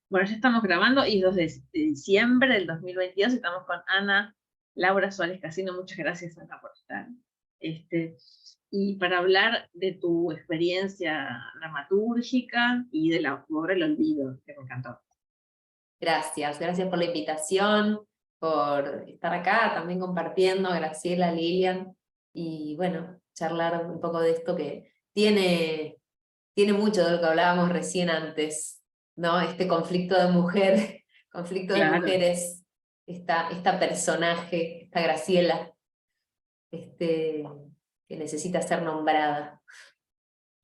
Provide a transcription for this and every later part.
Bueno, ya estamos grabando y 2 de diciembre del 2022 estamos con Ana Laura Suárez Casino. Muchas gracias, Ana, por estar. Este, y para hablar de tu experiencia dramatúrgica y de tu obra El Olvido, que me encantó. Gracias, gracias por la invitación, por estar acá también compartiendo, Graciela, Lilian, y bueno, charlar un poco de esto que tiene mucho de lo que hablábamos recién antes, ¿no? Este conflicto de mujer, conflicto de Claro. mujeres, esta personaje, esta Graciela, este, que necesita ser nombrada.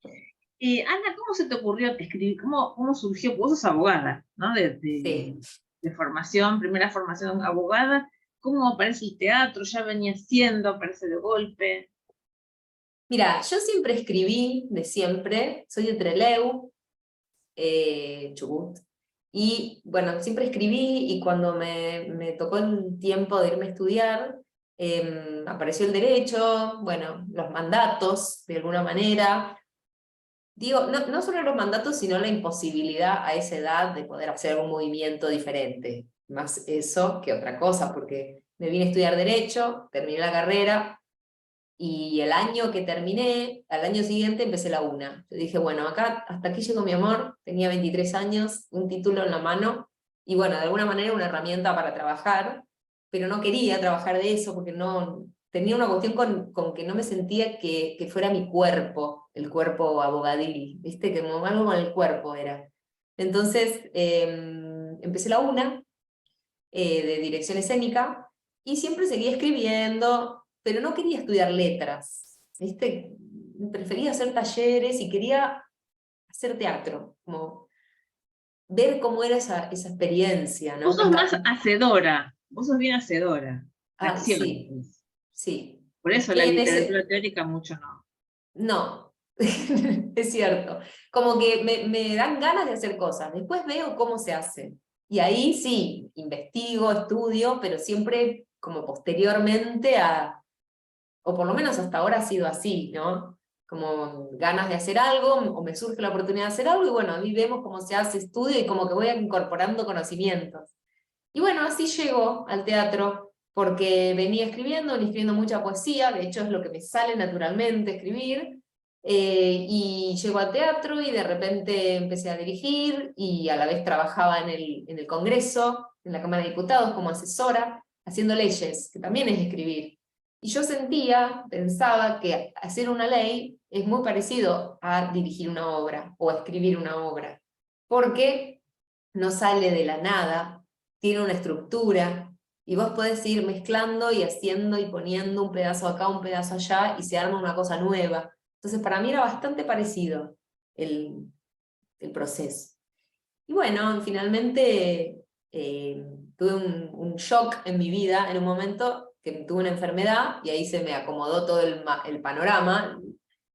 Ana, ¿cómo se te ocurrió escribir? ¿Cómo surgió? Vos sos abogada, ¿no? Sí. De formación, primera formación abogada. ¿Cómo aparece el teatro? ¿Ya venía siendo? ¿Aparece de golpe? Mira, yo siempre escribí, de siempre, soy de Trelew, Chubut. Y bueno, siempre escribí y cuando me tocó el tiempo de irme a estudiar, apareció el derecho, bueno, los mandatos, de alguna manera. Digo, no solo los mandatos, sino la imposibilidad a esa edad de poder hacer un movimiento diferente. Más eso que otra cosa, porque me vine a estudiar derecho, terminé la carrera, y el año que terminé, al año siguiente empecé la UNA. Yo dije, bueno, acá hasta aquí llegó mi amor, tenía 23 años, un título en la mano, y bueno, de alguna manera una herramienta para trabajar, pero no quería trabajar de eso porque no, tenía una cuestión con que no me sentía que fuera mi cuerpo, el cuerpo abogadil, ¿viste? Que como algo con el cuerpo era. Entonces, empecé la UNA, de dirección escénica, y siempre seguía escribiendo, pero no quería estudiar letras, ¿viste? Prefería hacer talleres y quería hacer teatro, como ver cómo era esa experiencia, Vos ¿no? sos más hacedora, vos sos bien hacedora, de Ah, acción. sí, sí. Por eso la Estoy en ese... literatura teórica mucho no. No, es cierto. Como que me dan ganas de hacer cosas, después veo cómo se hace. Y ahí sí, investigo, estudio, pero siempre como posteriormente a, o por lo menos hasta ahora ha sido así, ¿no? Como ganas de hacer algo, o me surge la oportunidad de hacer algo, y bueno, ahí vemos cómo se hace estudio y como que voy incorporando conocimientos. Y bueno, así llego al teatro, porque venía escribiendo mucha poesía, de hecho es lo que me sale naturalmente escribir, y llego al teatro y de repente empecé a dirigir y a la vez trabajaba en el Congreso, en la Cámara de Diputados como asesora, haciendo leyes, que también es escribir. Y yo pensaba que hacer una ley es muy parecido a dirigir una obra o a escribir una obra, porque no sale de la nada, tiene una estructura, y vos podés ir mezclando y haciendo y poniendo un pedazo acá, un pedazo allá, y se arma una cosa nueva. Entonces para mí era bastante parecido el, el proceso. Y bueno, finalmente tuve un shock en mi vida en un momento que tuve una enfermedad y ahí se me acomodó todo el panorama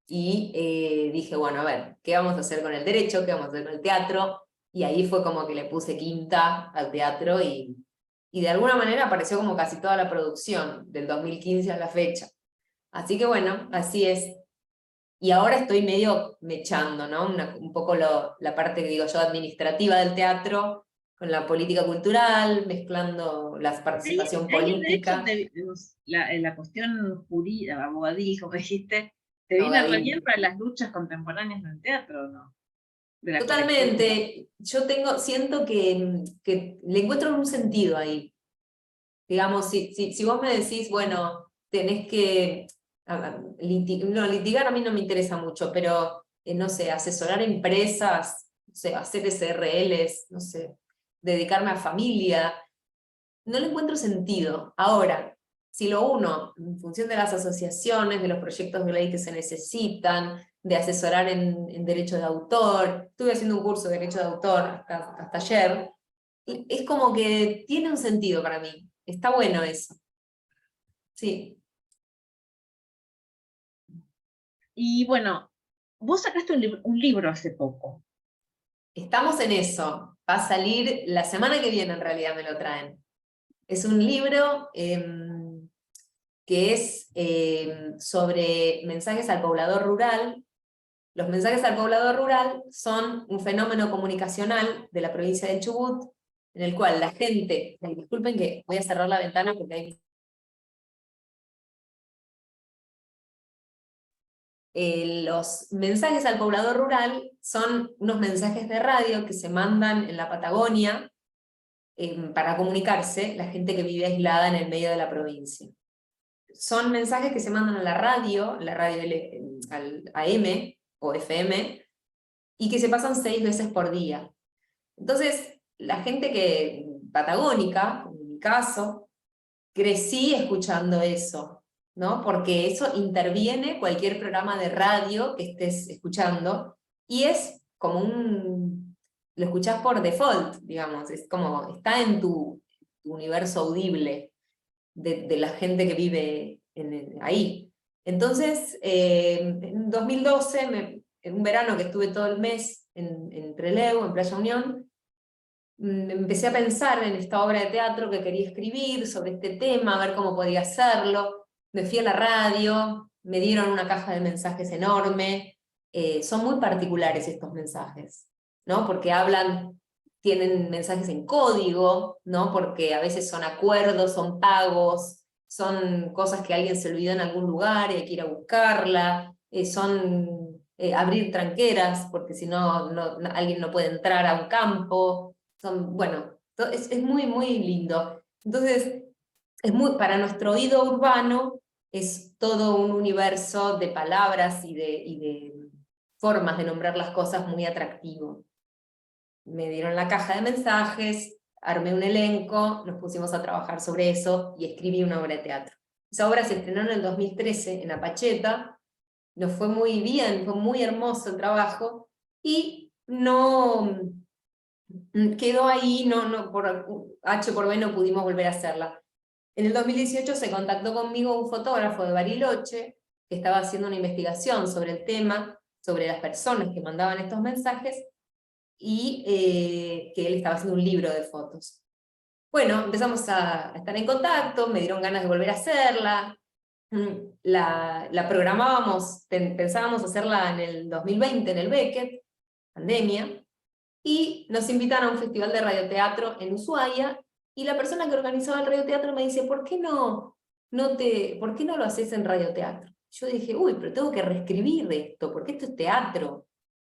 y dije, bueno, a ver, ¿qué vamos a hacer con el derecho? ¿Qué vamos a hacer con el teatro? Y ahí fue como que le puse quinta al teatro y de alguna manera apareció como casi toda la producción del 2015 a la fecha. Así que bueno, así es. Y ahora estoy medio mechando, ¿no? Un poco la parte que digo yo administrativa del teatro con la política cultural, mezclando la participación Ahí el derecho, política, la cuestión jurídica, abogadil, como dijiste, te viene re bien abogadil. para las luchas contemporáneas del teatro, ¿no? De la colección. Totalmente, siento que le encuentro un sentido ahí. Digamos, si vos me decís, bueno, tenés que, no, litigar a mí no me interesa mucho, pero, no sé, asesorar empresas, no sé, hacer SRLs, no sé, dedicarme a familia, no le encuentro sentido. Ahora, si lo uno, en función de las asociaciones, de los proyectos de ley que se necesitan, de asesorar en derecho de autor, estuve haciendo un curso de derecho de autor hasta ayer, y es como que tiene un sentido para mí. Está bueno eso. Sí. Y bueno, vos sacaste un libro hace poco. Estamos en eso. Va a salir la semana que viene, en realidad me lo traen. Es un libro que es sobre mensajes al poblador rural, Los mensajes al poblado rural son un fenómeno comunicacional de la provincia del Chubut, en el cual la gente, disculpen que voy a cerrar la ventana porque hay... Los mensajes al poblador rural son unos mensajes de radio que se mandan en la Patagonia para comunicarse la gente que vive aislada en el medio de la provincia. Son mensajes que se mandan a la radio al AM o FM, y que se pasan 6 veces por día. Entonces, la gente patagónica, en mi caso, crecí escuchando eso, ¿no? Porque eso interviene cualquier programa de radio que estés escuchando, y es como lo escuchás por default, digamos, es como, está en tu universo audible de la gente que vive ahí. Entonces, en 2012, en un verano que estuve todo el mes en Trelew, en Playa Unión, empecé a pensar en esta obra de teatro que quería escribir sobre este tema, a ver cómo podía hacerlo. Me fui a la radio, me dieron una caja de mensajes enorme. Son muy particulares estos mensajes, ¿no? Porque tienen mensajes en código, ¿no? Porque a veces son acuerdos, son pagos, son cosas que alguien se olvidó en algún lugar y hay que ir a buscarla, son abrir tranqueras, porque si no, alguien no puede entrar a un campo. Bueno, es muy, muy lindo. Entonces, para nuestro oído urbano, es todo un universo de palabras y de formas de nombrar las cosas muy atractivo. Me dieron la caja de mensajes, armé un elenco, nos pusimos a trabajar sobre eso y escribí una obra de teatro. Esa obra se estrenó en el 2013 en Apacheta, nos fue muy bien, fue muy hermoso el trabajo, y no quedó ahí, por H por B no pudimos volver a hacerla. En el 2018 se contactó conmigo un fotógrafo de Bariloche, que estaba haciendo una investigación sobre el tema, sobre las personas que mandaban estos mensajes, y que él estaba haciendo un libro de fotos. Bueno, empezamos a estar en contacto, me dieron ganas de volver a hacerla, la programábamos, pensábamos hacerla en el 2020, en el Beckett, pandemia, y nos invitan a un festival de radioteatro en Ushuaia, y la persona que organizaba el radioteatro me dice, ¿por qué no lo haces en radioteatro? Yo dije, uy, pero tengo que reescribir esto, porque esto es teatro.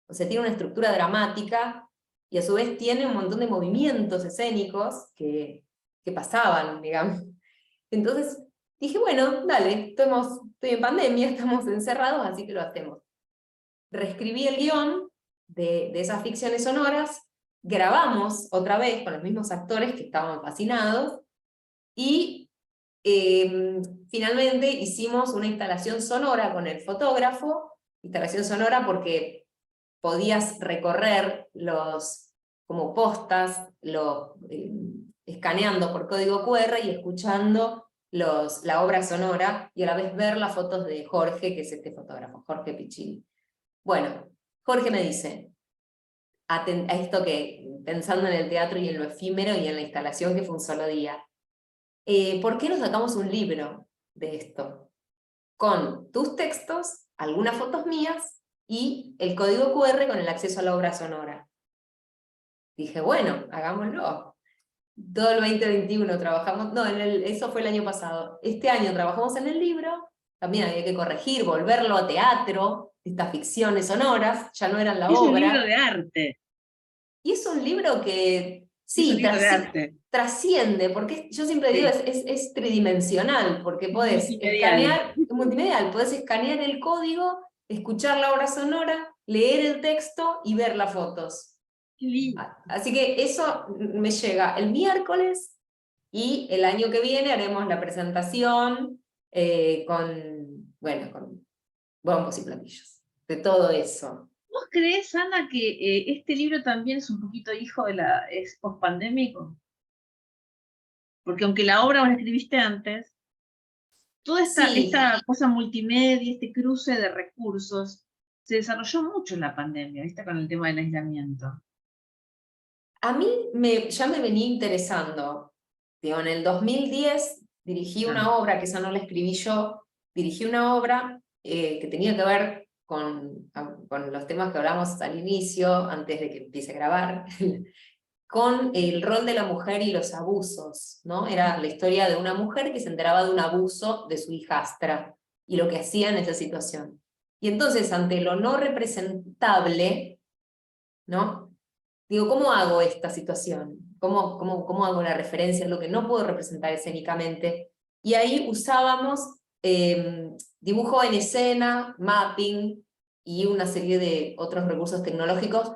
O sea, tiene una estructura dramática, y a su vez tiene un montón de movimientos escénicos que pasaban, digamos. Entonces dije, bueno, dale, estoy en pandemia, estamos encerrados, así que lo hacemos. Reescribí el guión de esas ficciones sonoras, grabamos otra vez con los mismos actores que estaban fascinados, y finalmente hicimos una instalación sonora con el fotógrafo, instalación sonora porque podías recorrer como postas, escaneando por código QR y escuchando la obra sonora, y a la vez ver las fotos de Jorge, que es este fotógrafo, Jorge Piccini. Bueno, Jorge me dice, a esto que, pensando en el teatro y en lo efímero y en la instalación que fue un solo día, ¿por qué no sacamos un libro de esto? Con tus textos, algunas fotos mías, y el código QR con el acceso a la obra sonora. Dije, bueno, hagámoslo. Todo el 2021 trabajamos, no, eso fue el año pasado. Este año trabajamos en el libro, también había que corregir, volverlo a teatro, estas ficciones sonoras, ya no eran la obra. Es un libro de arte. Y es un libro que, sí, es un libro de arte. Trasciende, porque yo siempre digo, es tridimensional, porque podés escanear, multimedial, podés escanear el código, escuchar la obra sonora, leer el texto y ver las fotos. Así que eso me llega el miércoles, y el año que viene haremos la presentación con bombos y platillos, de todo eso. ¿Vos creés, Ana, que este libro también es un poquito hijo es post-pandémico? Porque aunque la obra vos la escribiste antes, toda esta cosa multimedia, este cruce de recursos, se desarrolló mucho en la pandemia, ¿viste? Con el tema del aislamiento. A mí ya me venía interesando. Digo, en el 2010 dirigí una obra, que esa no la escribí yo, dirigí una obra que tenía que ver con los temas que hablamos al inicio, antes de que empiece a grabar, con el rol de la mujer y los abusos, ¿no? Era la historia de una mujer que se enteraba de un abuso de su hijastra, y lo que hacía en esa situación. Y entonces, ante lo no representable, ¿no? Digo, ¿cómo hago esta situación? ¿Cómo hago la referencia a lo que no puedo representar escénicamente? Y ahí usábamos dibujo en escena, mapping y una serie de otros recursos tecnológicos.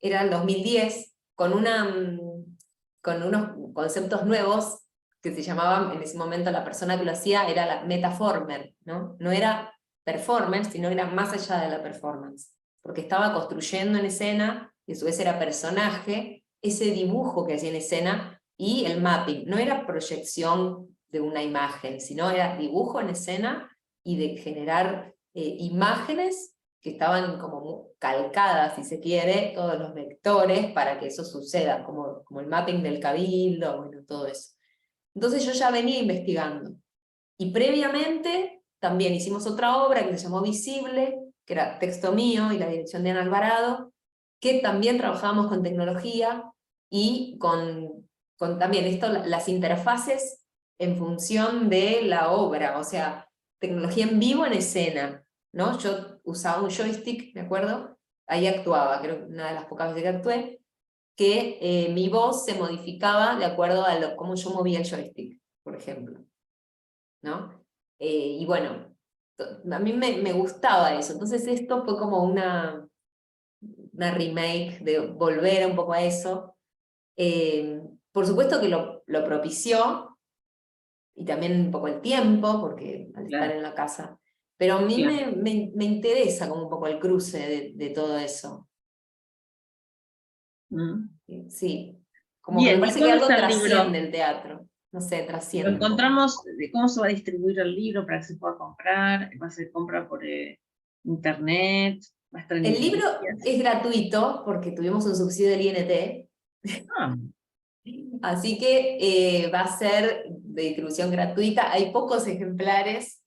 Era el 2010, con unos conceptos nuevos que se llamaban, en ese momento la persona que lo hacía era la metaformer, ¿no? No era performance, sino era más allá de la performance, porque estaba construyendo en escena, y a su vez era personaje, ese dibujo que hacía en escena, y el mapping. No era proyección de una imagen, sino era dibujo en escena, y de generar imágenes que estaban como calcadas, si se quiere, todos los vectores para que eso suceda, como el mapping del cabildo, bueno, todo eso. Entonces yo ya venía investigando. Y previamente también hicimos otra obra que se llamó Visible, que era texto mío y la dirección de Ana Alvarado, que también trabajábamos con tecnología y con también las interfaces en función de la obra, o sea, tecnología en vivo en escena, ¿no? Yo usaba un joystick, ¿me acuerdo? Ahí actuaba, creo que una de las pocas veces que actué, que mi voz se modificaba de acuerdo a cómo yo movía el joystick, por ejemplo, ¿no? Y bueno, a mí me gustaba eso, entonces esto fue como una remake, de volver un poco a eso. Por supuesto que lo propició, y también un poco el tiempo, porque al estar en la casa, pero a mí me interesa como un poco el cruce de todo eso. Sí, como que me Bien, ¿y parece que cómo algo está el trasciende libro? el teatro, no sé, Lo trasciende un poco. encontramos, de cómo se va a distribuir el libro para que se pueda comprar, va a ser compra por internet, va a estar en El libro librerías. es gratuito porque tuvimos un subsidio del INT, Ah, así que va a ser de distribución gratuita. Hay pocos ejemplares,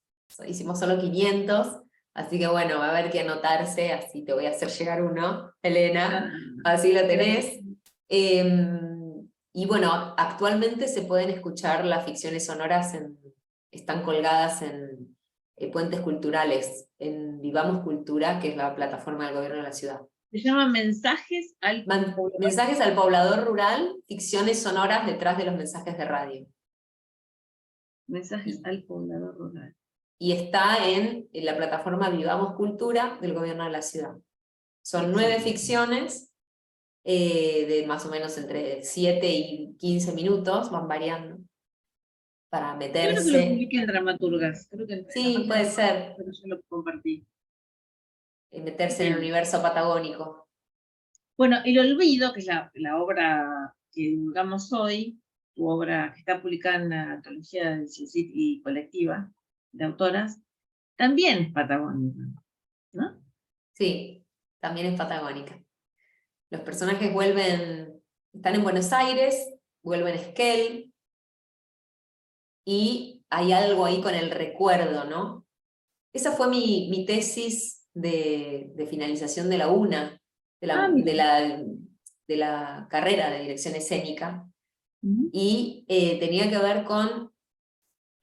hicimos solo 500, así que bueno, va a haber que anotarse, así te voy a hacer llegar uno, Elena, así lo tenés. Y bueno, actualmente se pueden escuchar las ficciones sonoras, están colgadas en puentes culturales, en Vivamos Cultura, que es la plataforma del gobierno de la ciudad. se llama Mensajes al Poblador. Mensajes al poblador rural, ficciones sonoras detrás de los mensajes de radio. Mensajes al Poblador Rural. Y está en la plataforma Vivamos Cultura del gobierno de la ciudad. Son 9 ficciones de más o menos entre 7 y 15 minutos, van variando, para Creo que lo meterse. publiqué en Dramaturgas, creo que en la Sí, página puede de ser, pero yo lo compartí. meterse en el Bien. universo patagónico. Bueno, El Olvido, que es la obra que divulgamos hoy, tu obra que está publicada en la antología del CICIT y colectiva de autoras, también es patagónica, ¿no? Sí, también es patagónica. Los personajes están en Buenos Aires, vuelven a Esquel, y hay algo ahí con el recuerdo, ¿no? Esa fue mi tesis de finalización de la UNA, Mira. de la carrera de dirección escénica, Ujú. y tenía que ver con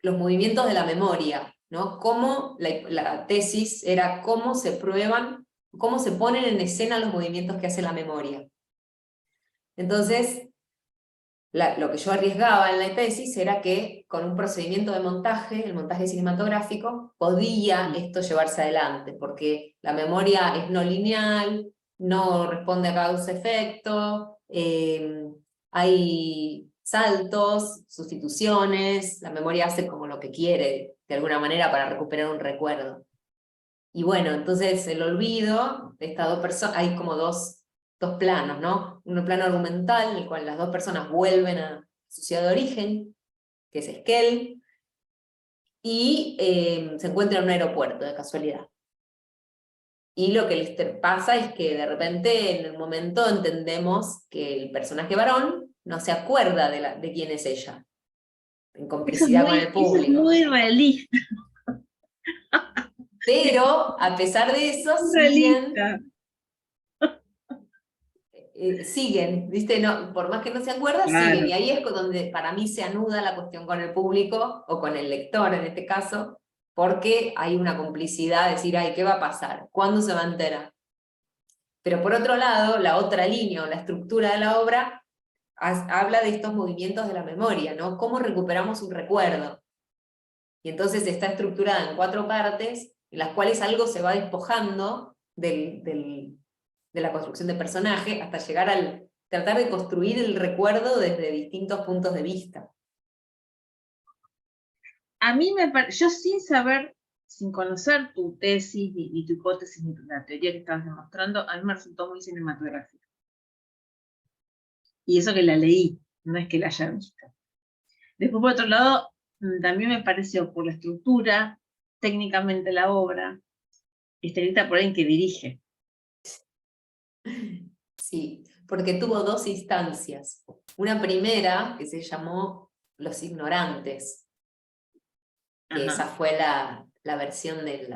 los movimientos de la memoria, ¿no? Cómo la tesis era cómo se prueban, cómo se ponen en escena los movimientos que hace la memoria. Entonces, lo que yo arriesgaba en la tesis era que con un procedimiento de montaje, el montaje cinematográfico, podía esto llevarse adelante, porque la memoria es no lineal, no responde a causa-efecto, hay saltos, sustituciones, la memoria hace como lo que quiere, de alguna manera, para recuperar un recuerdo. Y bueno, entonces el olvido de estas dos personas, hay como dos planos, ¿no? Un plano argumental, en el cual las dos personas vuelven a su ciudad de origen, que es Esquel, y se encuentran en un aeropuerto, de casualidad. Y lo que les pasa es que de repente, en el momento, entendemos que el personaje varón no se acuerda de quién es ella, en complicidad con el Eso es público. muy realista. Pero, a pesar de eso, Realista. siguen, ¿viste? No, por más que no se acuerdan, siguen. Claro. Y ahí es donde para mí se anuda la cuestión con el público, o con el lector en este caso, porque hay una complicidad de decir, ay, ¿qué va a pasar? ¿Cuándo se va a enterar? Pero por otro lado, la otra línea o la estructura de la obra habla de estos movimientos de la memoria, ¿no? ¿Cómo recuperamos un recuerdo? Y entonces está estructurada en 4 partes, en las cuales algo se va despojando de la construcción de personaje, hasta llegar al tratar de construir el recuerdo desde distintos puntos de vista. A mí me parece, yo sin saber, sin conocer tu tesis, ni tu hipótesis, ni la teoría que estabas demostrando, a mí me resultó muy cinematográfica. Y eso que la leí, no es que la haya visto. Después, por otro lado, también me pareció por la estructura, técnicamente la obra, escrita por alguien que dirige. Sí, porque tuvo 2 instancias. Una primera, que se llamó Los Ignorantes, que Ajá. esa fue la versión de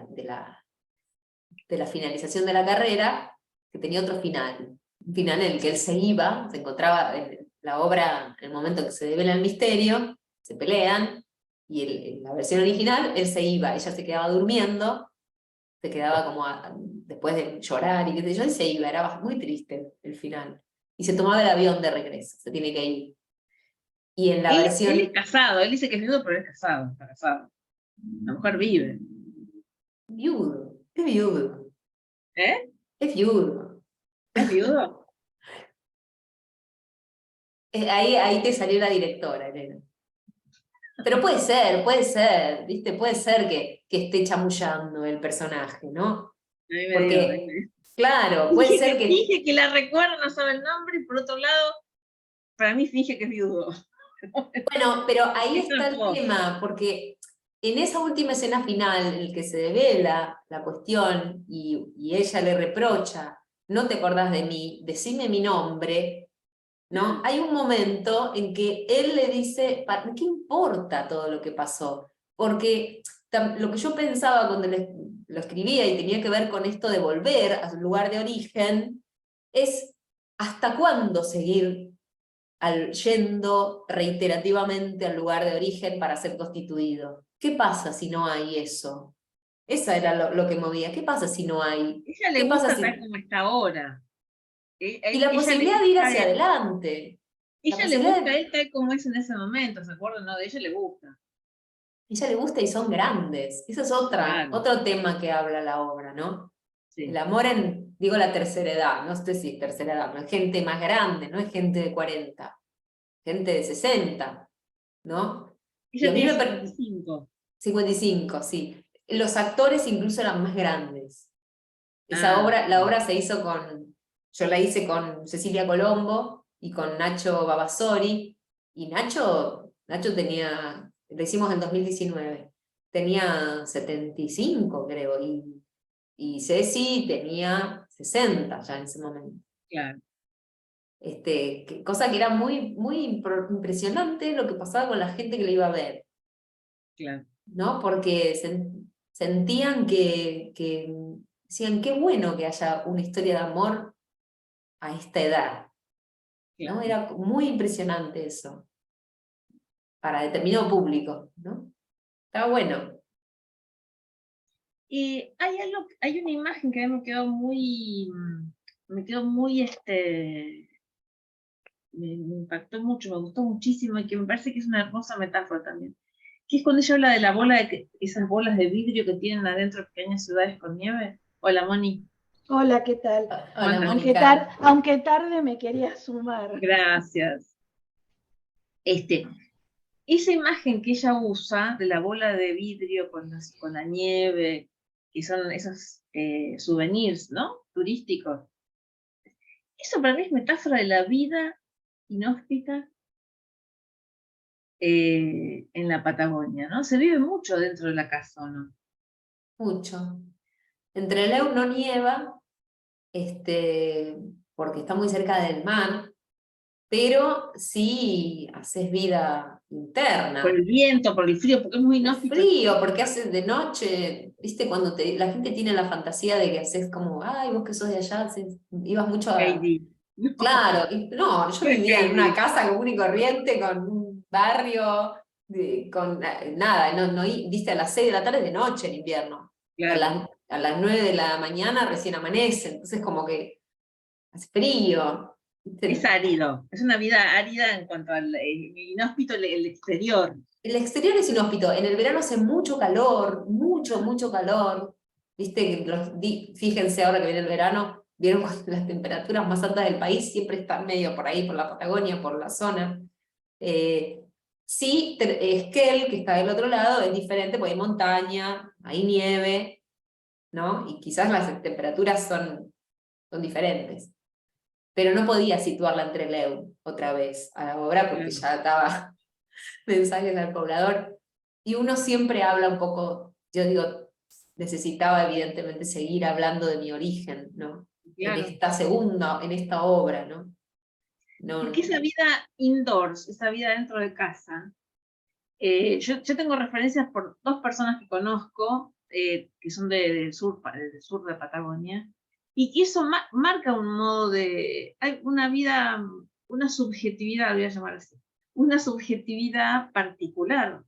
la finalización de la carrera, que tenía otro final. Un final en el que él se iba, se encontraba en la obra, en el momento en que se devela el misterio, se pelean, y en la versión original él se iba, ella se quedaba durmiendo, se quedaba como después de llorar y qué sé yo, y se iba, era muy triste el final. Y se tomaba el avión de regreso, se tiene que ir. Y en la Él versión... es casado, él dice que es viudo, pero es casado, está casado. La mujer vive. Viudo, es viudo, ¿Eh? es viudo. ¿Es viudo? Ahí te salió la directora, Elena. Pero puede ser, ¿viste? Puede ser que esté chamullando el personaje, ¿no? A mí me dio. Porque, claro, puede ser que... Finge que la recuerda, no sabe el nombre, y por otro lado, para mí finge que es viudo. Bueno, pero ahí Es está el tramposo. tema, porque en esa última escena final, en el que se devela la cuestión y ella le reprocha, no te acordás de mí, decime mi nombre, ¿no? Hay un momento en que él le dice, ¿qué importa todo lo que pasó? Porque lo que yo pensaba cuando lo escribía y tenía que ver con esto de volver a su lugar de origen, es ¿hasta cuándo seguir yendo reiterativamente al lugar de origen para ser constituido? ¿Qué pasa si no hay eso? Esa era lo que movía. ¿Qué pasa si no hay? Ella le ¿Qué pasa gusta tal si... como está ahora. Y la Ella le posibilidad de ir gusta hacia adelante. La ella le posibilidad gusta a de... él tal como es en ese momento, ¿se acuerdan? No, de ella le gusta. ella le gusta y son grandes. Ese es Claro, otro tema que habla la obra, ¿no? El sí. amor en, digo, la tercera edad, no sé si es tercera edad, no es gente más grande, no es gente de 40, gente de 60, ¿no? Y Ella a mí tiene me parece... 55. 55, sí. Los actores incluso eran más grandes. Esa Ah, obra, la obra se hizo yo la hice con Cecilia Colombo y con Nacho Babasori, y Nacho tenía, lo hicimos en 2019, tenía 75 creo, y Ceci tenía 60 ya en ese momento. claro, Cosa que era muy impresionante lo que pasaba con la gente que le iba a ver, claro. ¿no? Porque sentían decían, qué bueno que haya una historia de amor a esta edad, ¿no? Claro. Era muy impresionante eso, para determinado público, ¿no? Está bueno. Y hay algo, hay una imagen que a mí me quedó muy, me impactó mucho, me gustó muchísimo y que me parece que es una hermosa metáfora también. Que es cuando ella habla de la bola, esas bolas de vidrio que tienen adentro pequeñas ciudades con nieve. Hola, Moni. Hola, ¿qué tal? ¿Cómo Hola, andás? Mónica. Aunque tarde me quería sumar. Gracias. Este, esa imagen que ella usa de la bola de vidrio con la nieve, que son esos souvenirs, ¿no? Turísticos. Eso para mí es metáfora de la vida inhóspita en la Patagonia, ¿no? Se vive mucho dentro de la casa, ¿o no? Mucho. Entre Leu no nieva, porque está muy cerca del mar, pero sí haces vida interna. Por el viento, por el frío, porque es muy El inhóspito. frío, porque haces de noche, viste, cuando la gente tiene la fantasía de que haces como, ay, vos que sos de allá, ibas mucho a... Heidi. No, Claro, no, yo no es vivía en Heidi. una casa común y corriente, con un barrio, con nada, viste, a las 6 de la tarde es de noche en invierno. Claro. A las 9 de la mañana recién amanece, entonces como que hace frío. Es ¿viste? árido, es una vida árida en cuanto al inhóspito, el exterior. El exterior es inhóspito, en el verano hace mucho calor, mucho calor. Viste que fíjense ahora que viene el verano, vieron las temperaturas más altas del país siempre están medio por ahí, por la Patagonia, por la zona. Sí, Esquel, que está del otro lado, es diferente porque hay montaña, hay nieve, ¿no? Y quizás las temperaturas son diferentes. Pero no podía situarla entre Trelew otra vez a la obra porque Claro. ya estaba mensajes al poblador. Y uno siempre habla un poco, yo digo, necesitaba evidentemente seguir hablando de mi origen, ¿no? En Claro. en esta obra, ¿no? Porque esa vida indoors, esa vida dentro de casa, yo tengo referencias por dos personas que conozco, que son del sur de Patagonia, y que eso marca un modo hay una vida, una subjetividad, voy a llamar así, una subjetividad particular.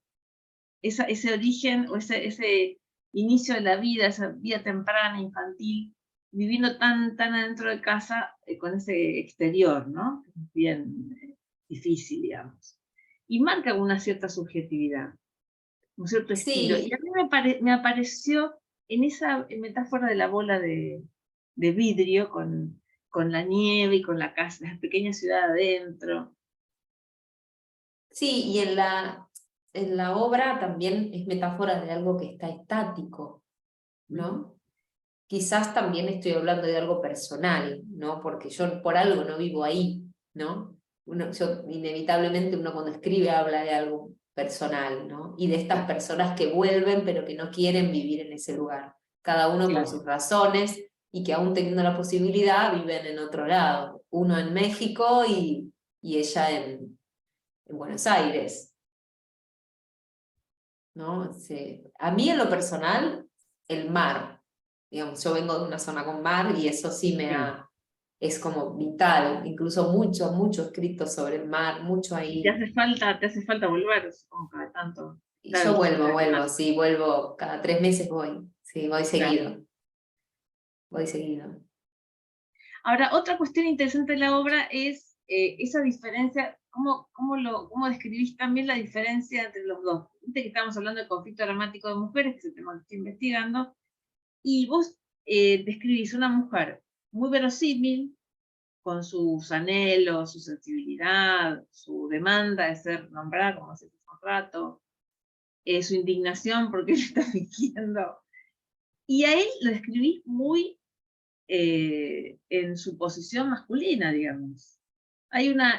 Ese origen o ese inicio de la vida, esa vida temprana, infantil, viviendo tan adentro de casa, con ese exterior, ¿no? Bien difícil, digamos. Y marca una cierta subjetividad, un cierto estilo. Y a Sí, mí me apareció en esa metáfora de la bola de vidrio con la nieve y con la casa, la pequeña ciudad adentro. sí, y en la obra también es metáfora de algo que está estático, ¿no? Quizás también estoy hablando de algo personal, ¿no? Porque yo por algo no vivo ahí, ¿no? Inevitablemente uno cuando escribe habla de algo personal, ¿no? Y de estas personas que vuelven pero que no quieren vivir en ese lugar, cada uno por sus Claro. razones y que aún teniendo la posibilidad viven en otro lado, uno en México y ella en Buenos Aires, ¿no? A mí en lo personal, el mar, digamos, yo vengo de una zona con mar y eso sí es como vital, incluso mucho escrito sobre el mar, mucho Y ahí. te hace falta volver, supongo, cada tanto. Y Claro, yo sobre el mar. sí, vuelvo, cada 3 meses voy, sí, Claro. voy seguido. Ahora, otra cuestión interesante de la obra es esa diferencia, cómo describís también la diferencia entre los dos. Viste que estamos hablando de conflicto dramático de mujeres, que es el tema que estoy investigando, y vos describís una mujer muy verosímil, con sus anhelos, su sensibilidad, su demanda de ser nombrada, como hace un rato, su indignación porque él está fingiendo. Y a él lo describís muy en su posición masculina, digamos.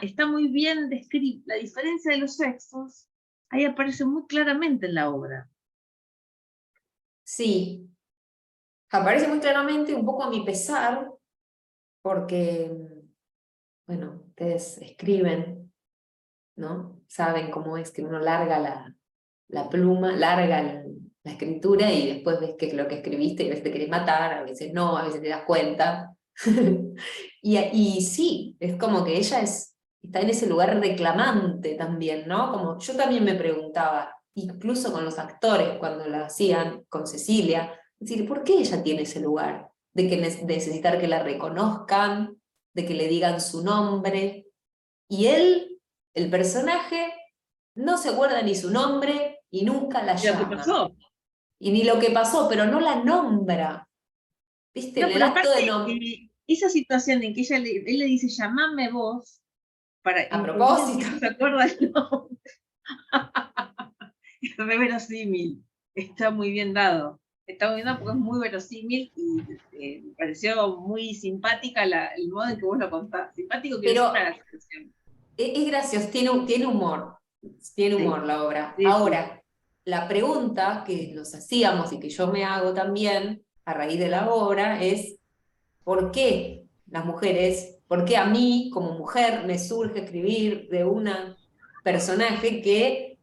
Está muy bien descrita, la diferencia de los sexos, ahí aparece muy claramente en la obra. Sí, aparece muy claramente, un poco a mi pesar, porque, bueno, ustedes escriben, ¿no? Saben cómo es que uno larga la pluma, larga la escritura y después ves qué es lo que escribiste y a veces te querés matar, a veces no, a veces te das cuenta. y sí, es como que ella está en ese lugar reclamante también, ¿no? Como yo también me preguntaba, incluso con los actores cuando la hacían, con Cecilia, decir, ¿por qué ella tiene ese lugar? De que necesitar que la reconozcan, de que le digan su nombre. Y él, el personaje, no se acuerda ni su nombre y nunca la ¿Y lo que llama. pasó? Y ni lo que pasó, pero no la nombra. ¿Viste? En No, el pero acto aparte, de nombrar. esa situación en que él le dice, llamame vos, para A impedir que propósito. ella se acuerde el nombre, es re verosímil, está muy bien dado. Está muy bien dado porque es muy verosímil y me pareció muy simpática el modo en que vos lo contás. Simpático quiero decir para Pero la situación. es gracioso, tiene humor. Tiene humor Sí, la obra. sí, sí. Ahora, la pregunta que nos hacíamos y que yo me hago también a raíz de la obra es: ¿por qué las mujeres ¿Por qué a mí, como mujer, me surge escribir de una personaje que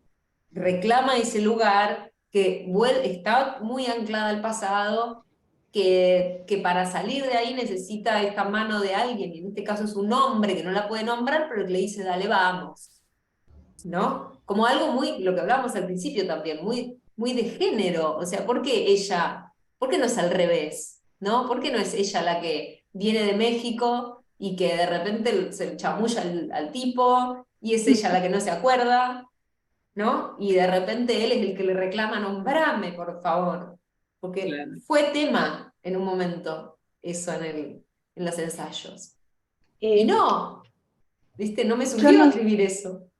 reclama ese lugar, que está muy anclada al pasado, que para salir de ahí necesita esta mano de alguien, y en este caso es un hombre que no la puede nombrar, pero que le dice, dale, vamos, ¿no? Como algo muy, lo que hablábamos al principio también, muy, muy de género, o sea, ¿por qué ella, por qué no es al revés, ¿no? ¿Por qué no es ella la que viene de México y que de repente se chamulla al tipo, y es ella la que no se acuerda, ¿no? Y de repente él es el que le reclama, nombrame, por favor, porque Claro. fue tema en un momento eso en los ensayos. Y Eh, no, ¿viste? No me yo surgió no, escribir eso.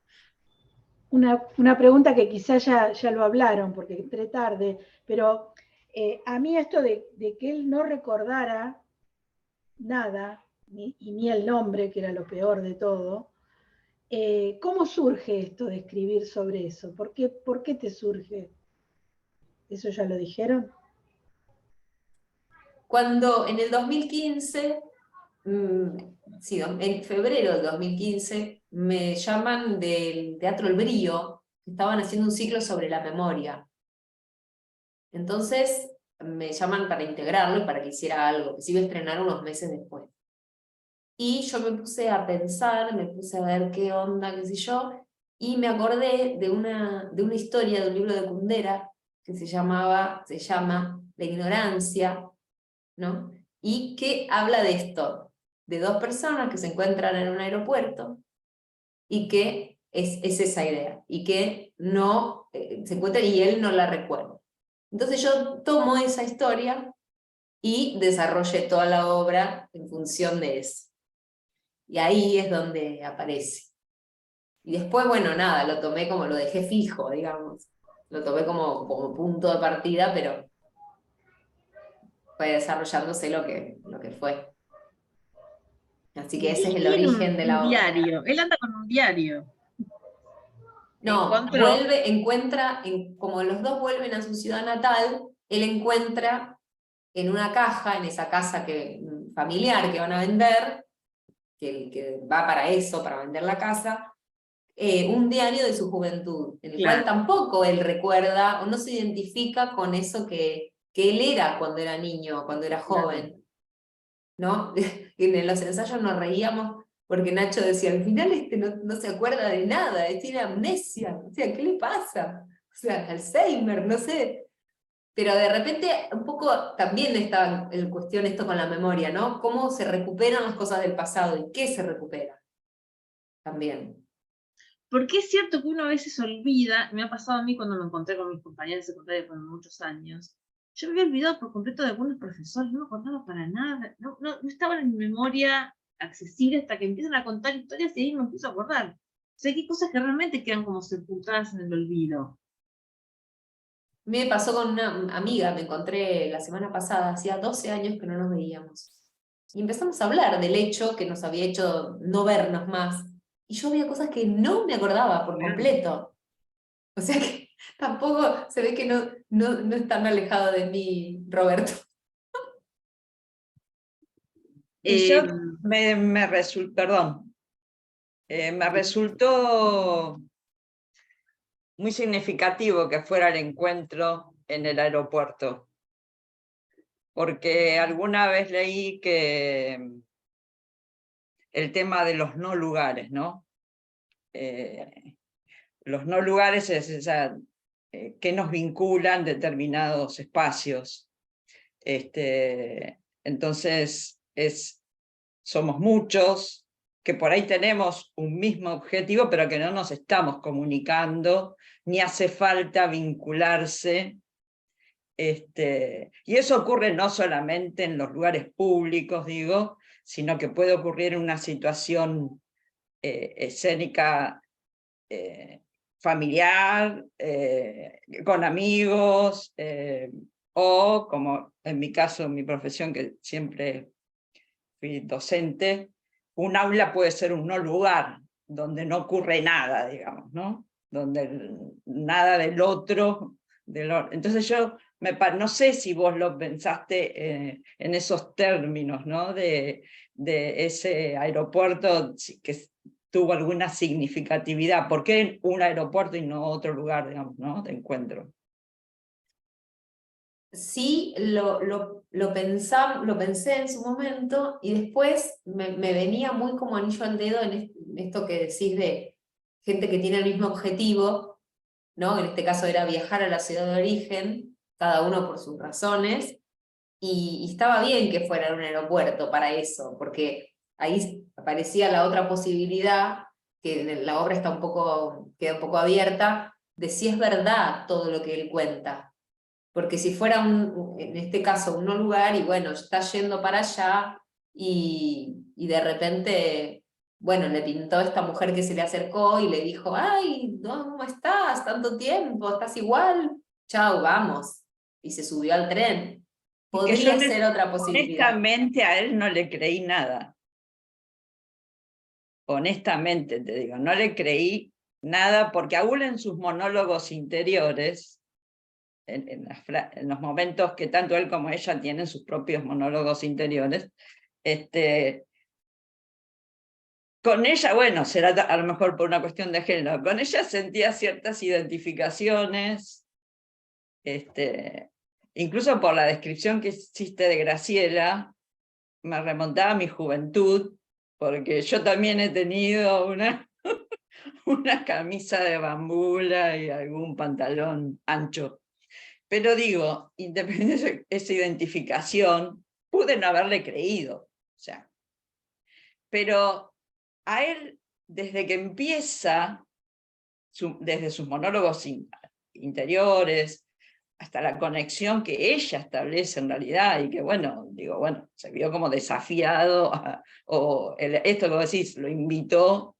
una pregunta que quizás ya lo hablaron, porque entré tarde, pero a mí esto de que él no recordara nada, y ni el nombre, que era lo peor de todo, ¿cómo surge esto de escribir sobre eso? ¿Por qué te surge? ¿Eso ya lo dijeron? Cuando en el 2015, sí, en febrero del 2015, me llaman del Teatro El Brío, que estaban haciendo un ciclo sobre la memoria. Entonces me llaman para integrarlo y para que hiciera algo, que se iba a estrenar unos meses después. Y yo me puse a pensar, me puse a ver qué onda, qué sé yo, y me acordé de una historia de un libro de Kundera que se llama La ignorancia, ¿no? Y que habla de esto, de dos personas que se encuentran en un aeropuerto y que es esa idea, y que no se encuentran y él no la recuerda. Entonces yo tomo esa historia y desarrollé toda la obra en función de eso. Y ahí es donde aparece. Y después, bueno, nada, lo tomé como, lo dejé fijo, digamos. Lo tomé como punto de partida, pero fue desarrollándose lo que fue. Así que ese es Él el tiene origen de un la obra. diario, él anda con un diario. No, Encontró, encuentra, como los dos vuelven a su ciudad natal, él encuentra en una caja, en esa casa familiar que van a vender, que va para eso, para vender la casa, un diario de su juventud, en el cual claro, tampoco él recuerda o no se identifica con eso que él era cuando era niño, cuando era claro. joven, ¿no? En los ensayos nos reíamos porque Nacho decía, al final no se acuerda de nada, tiene amnesia, o sea, ¿qué le pasa? O sea, Alzheimer, no sé. Pero de repente un poco también está en cuestión esto con la memoria, ¿no? Cómo se recuperan las cosas del pasado y qué se recupera también. Porque es cierto que uno a veces olvida, me ha pasado a mí cuando me encontré con mis compañeros de secundaria por muchos años, yo me había olvidado por completo de algunos profesores, no me acordaba para nada, no estaban en mi memoria accesible hasta que empiezan a contar historias y ahí me empiezo a acordar. O sea, que hay cosas que realmente quedan como sepultadas en el olvido. Me pasó con una amiga, me encontré la semana pasada, hacía 12 años que no nos veíamos. Y empezamos a hablar del hecho que nos había hecho no vernos más. Y yo había cosas que no me acordaba por completo. O sea que tampoco se ve que no es tan alejado de mí, Roberto. Y yo Eh, me resultó, perdón, me resultó muy significativo que fuera el encuentro en el aeropuerto, porque alguna vez leí que el tema de los no lugares, ¿no? Los no lugares es esa, que nos vinculan determinados espacios. Entonces, somos muchos, que por ahí tenemos un mismo objetivo, pero que no nos estamos comunicando, ni hace falta vincularse. Y eso ocurre no solamente en los lugares públicos, digo, sino que puede ocurrir en una situación escénica familiar, con amigos, o como en mi caso, en mi profesión, que siempre fui docente, un aula puede ser un no lugar, donde no ocurre nada, digamos, ¿no? Donde nada del otro. Entonces yo no sé si vos lo pensaste en esos términos, ¿no? De ese aeropuerto que tuvo alguna significatividad. ¿Por qué un aeropuerto y no otro lugar, digamos, ¿no? De encuentro? Sí, lo pensé en su momento y después me venía muy como anillo al dedo en esto que decís de gente que tiene el mismo objetivo, ¿no? En este caso era viajar a la ciudad de origen, cada uno por sus razones, y estaba bien que fuera un aeropuerto para eso, porque ahí aparecía la otra posibilidad, que en la obra queda un poco abierta, de si es verdad todo lo que él cuenta. Porque si fuera, en este caso, un no lugar, y bueno, está yendo para allá, y de repente, bueno, le pintó a esta mujer que se le acercó y le dijo, ay, no, ¿cómo estás? Tanto tiempo, ¿estás igual? Chau, vamos. Y se subió al tren. Y que yo Podría ser otra posibilidad. honestamente a él no le creí nada. Honestamente te digo, no le creí nada, porque aún en sus monólogos interiores, en los momentos que tanto él como ella tienen sus propios monólogos interiores, con ella, bueno, será a lo mejor por una cuestión de género, con ella sentía ciertas identificaciones, incluso por la descripción que hiciste de Graciela, me remontaba a mi juventud, porque yo también he tenido una camisa de bambula y algún pantalón ancho. Pero digo, independientemente de esa identificación, pude no haberle creído. O sea, pero a él, desde que empieza, desde sus monólogos interiores, hasta la conexión que ella establece en realidad, y que bueno, digo, bueno, se vio como desafiado, esto que vos decís, lo invitó,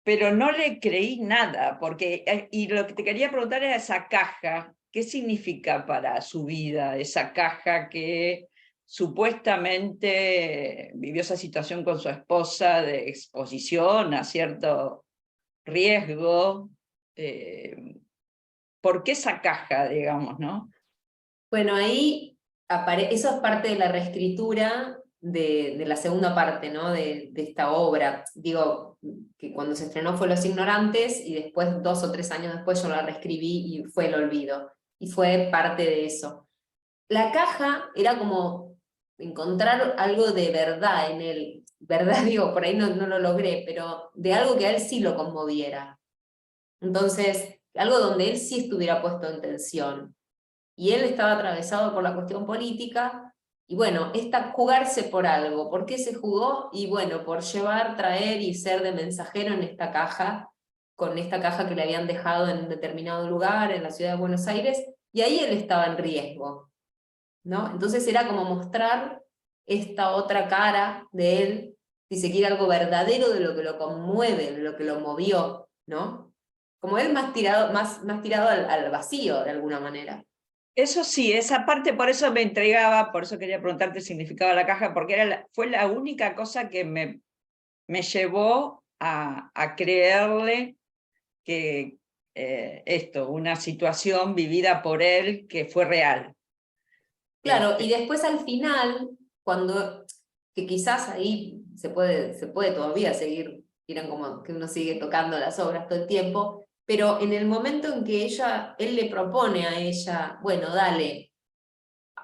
pero no le creí nada, porque, y lo que te quería preguntar era esa caja, ¿qué significa para su vida esa caja que supuestamente vivió esa situación con su esposa de exposición a cierto riesgo? ¿Por qué esa caja, digamos, no? Bueno, ahí eso es parte de la reescritura de la segunda parte, ¿no? de esta obra. Digo, que cuando se estrenó fue Los Ignorantes, y después, 2 o 3 años después, yo la reescribí y fue El Olvido. Y fue parte de eso. La caja era como encontrar algo de verdad en él. Verdad, digo, por ahí no lo logré, pero de algo que a él sí lo conmoviera. Entonces, algo donde él sí estuviera puesto en tensión. Y él estaba atravesado por la cuestión política, y bueno, jugarse por algo. ¿Por qué se jugó? Y bueno, por llevar, traer y ser de mensajero en esta caja, con esta caja que le habían dejado en un determinado lugar, en la ciudad de Buenos Aires, y ahí él estaba en riesgo, ¿no? Entonces era como mostrar esta otra cara de él, si se quiere, algo verdadero de lo que lo conmueve, de lo que lo movió, ¿no? Como él más tirado al vacío, de alguna manera. Eso sí, esa parte por eso me intrigaba, por eso quería preguntarte el significado de la caja, porque fue la única cosa que me llevó a creerle que una situación vivida por él que fue real. Claro, y después al final, que quizás ahí se puede todavía seguir, miran como que uno sigue tocando las obras todo el tiempo, pero en el momento en que él le propone a ella, bueno, dale,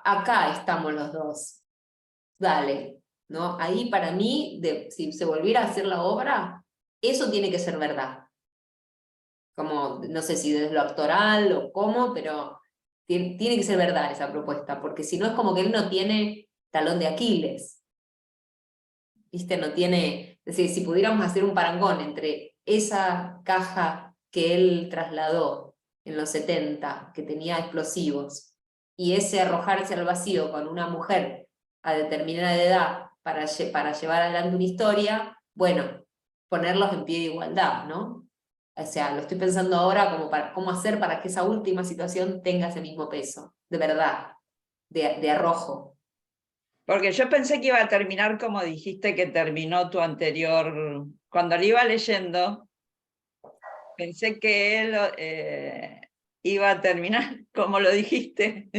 acá estamos los dos, dale, ¿no? Ahí para mí, si se volviera a hacer la obra, eso tiene que ser verdad. Como, no sé si desde lo actoral o cómo, pero tiene que ser verdad esa propuesta, porque si no es como que él no tiene talón de Aquiles. ¿Viste? No tiene, es decir, si pudiéramos hacer un parangón entre esa caja que él trasladó en los 70, que tenía explosivos, y ese arrojarse al vacío con una mujer a determinada edad para llevar adelante una historia, bueno, ponerlos en pie de igualdad, ¿no? O sea, lo estoy pensando ahora como cómo hacer para que esa última situación tenga ese mismo peso, de verdad, de arrojo. Porque yo pensé que iba a terminar como dijiste que terminó tu anterior, cuando lo iba leyendo, pensé que él iba a terminar como lo dijiste.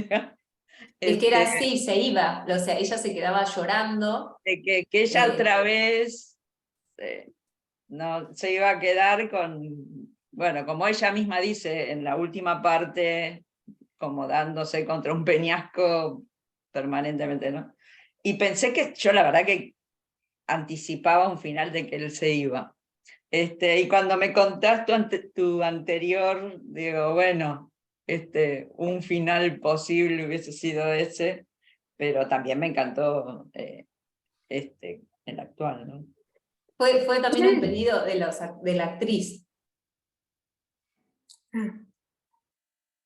Es que era así, se iba, o sea, ella se quedaba llorando. Que ella otra vez no, se iba a quedar con, bueno, como ella misma dice en la última parte, como dándose contra un peñasco permanentemente, ¿no? Y pensé que yo la verdad que anticipaba un final de que él se iba. Y cuando me contaste tu anterior, digo, bueno, un final posible hubiese sido ese, pero también me encantó el actual, ¿no? Fue también un pedido de la actriz.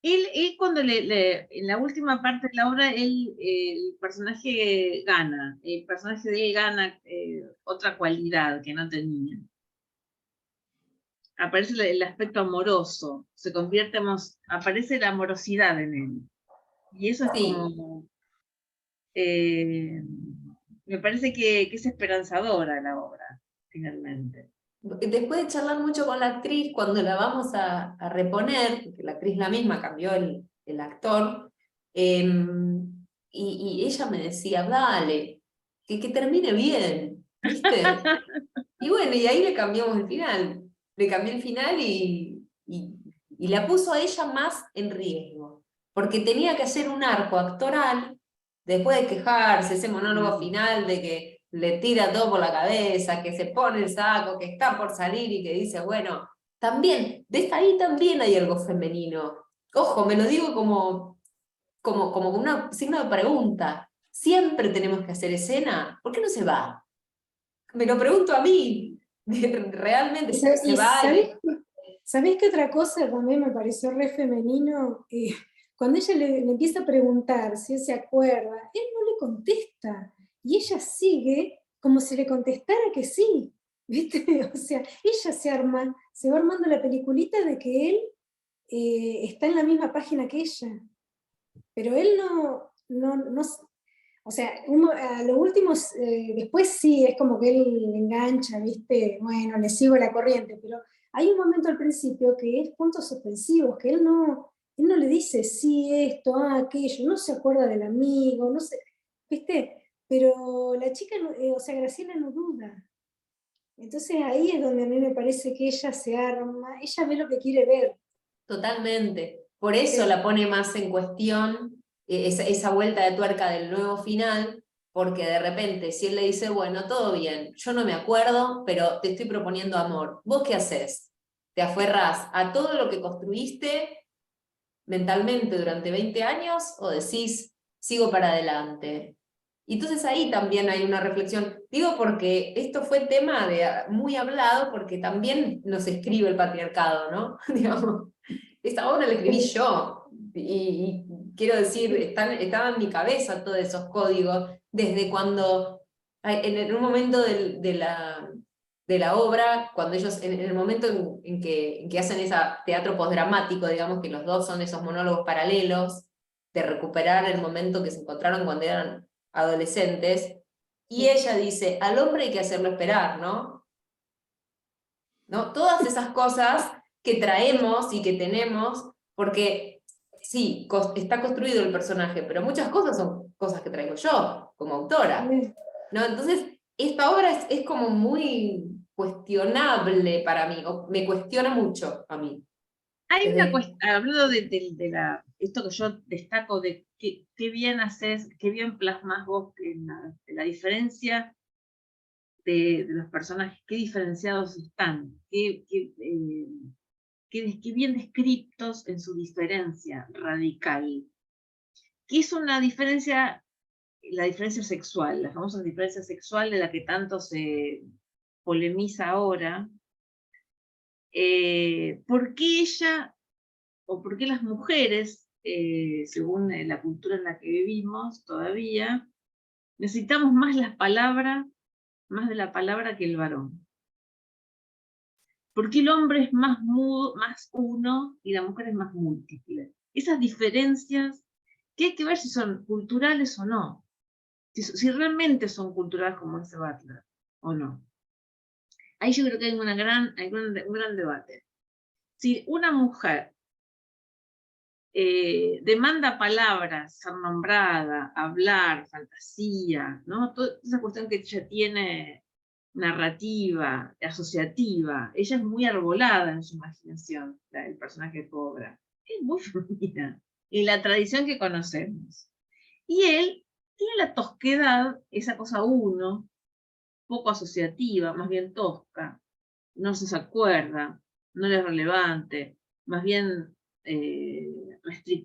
Él cuando en la última parte de la obra, el personaje gana, el personaje de él gana otra cualidad que no tenía. Aparece el aspecto amoroso, aparece la amorosidad en él. Y eso es Sí. como, me parece que es esperanzadora la obra, finalmente. Después de charlar mucho con la actriz, cuando la vamos a reponer, porque la actriz la misma, cambió el actor, y ella me decía, dale, que termine bien, ¿viste? Y bueno, y ahí le cambiamos el final. Le cambié el final y la puso a ella más en riesgo, porque tenía que hacer un arco actoral, después de quejarse, ese monólogo final de que le tira todo por la cabeza, que se pone el saco, que está por salir y que dice, bueno, también, de ahí también hay algo femenino. Ojo, me lo digo como un signo de pregunta. ¿Siempre tenemos que hacer escena? ¿Por qué no se va? Me lo pregunto a mí. Realmente se va. ¿Sabés qué otra cosa también me pareció re femenino? Cuando ella le empieza a preguntar si él se acuerda, él no le contesta. Y ella sigue como si le contestara que sí. ¿Viste? O sea, ella se va armando la peliculita de que él está en la misma página que ella. Pero él no o sea, a lo último, después sí, es como que él le engancha, ¿viste? Bueno, le sigo la corriente, pero hay un momento al principio que es puntos suspensivos, que él no le dice sí, esto, aquello, no se acuerda del amigo, no sé, ¿viste? Pero la chica, o sea, Graciela no duda. Entonces ahí es donde a mí me parece que ella se arma, ella ve lo que quiere ver. Totalmente. Por eso la pone más en cuestión esa vuelta de tuerca del nuevo final, porque de repente si él le dice, bueno, todo bien, yo no me acuerdo, pero te estoy proponiendo amor, ¿vos qué haces? ¿Te aferrás a todo lo que construiste mentalmente durante 20 años o decís, sigo para adelante? Y entonces ahí también hay una reflexión. Digo porque esto fue tema muy hablado porque también nos escribe el patriarcado, ¿no? Digamos, esta obra la escribí yo y quiero decir, estaba en mi cabeza todos esos códigos desde cuando, en un momento de la obra, cuando ellos, en el momento en que hacen ese teatro postdramático, digamos que los dos son esos monólogos paralelos, de recuperar el momento que se encontraron cuando eran adolescentes, y ella dice, al hombre hay que hacerlo esperar, ¿no? Todas esas cosas que traemos y que tenemos, porque sí, está construido el personaje, pero muchas cosas son cosas que traigo yo, como autora, ¿no? Entonces, esta obra es como muy cuestionable para mí, o me cuestiona mucho a mí. Hay una cuestión, hablando de esto que yo destaco de qué bien haces, qué bien plasmas vos en la diferencia de los personajes, qué diferenciados están, qué bien descritos en su diferencia radical. ¿Qué es una diferencia? La diferencia sexual, la famosa diferencia sexual de la que tanto se polemiza ahora. ¿Por qué ella o por qué las mujeres, según la cultura en la que vivimos todavía, necesitamos más las palabras, más de la palabra que el varón? ¿Por qué el hombre es más mudo, más uno, y la mujer es más múltiple? Esas diferencias, que hay que ver si son culturales o no, si realmente son culturales como dice Butler, o no. Ahí yo creo que hay un gran debate. Si una mujer demanda palabras, ser nombrada, hablar, fantasía, ¿no? Toda esa cuestión que ella tiene narrativa, asociativa. Ella es muy arbolada en su imaginación, el personaje de Cobra. Es muy femenina, en la tradición que conocemos. Y él tiene la tosquedad, esa cosa uno, poco asociativa, más bien tosca, no se acuerda, no le es relevante, más bien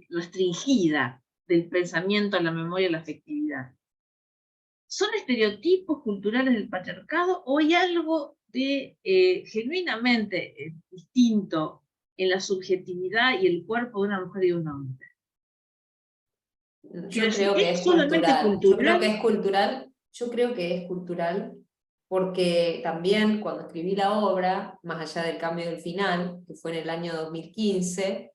restringida del pensamiento a la memoria y la afectividad. ¿Son estereotipos culturales del patriarcado o hay algo de genuinamente distinto en la subjetividad y el cuerpo de una mujer y de un hombre? Yo creo que es solamente cultural. Yo creo que cultural? es cultural. Yo creo que es cultural porque también cuando escribí la obra, más allá del cambio del final, que fue en el año 2015,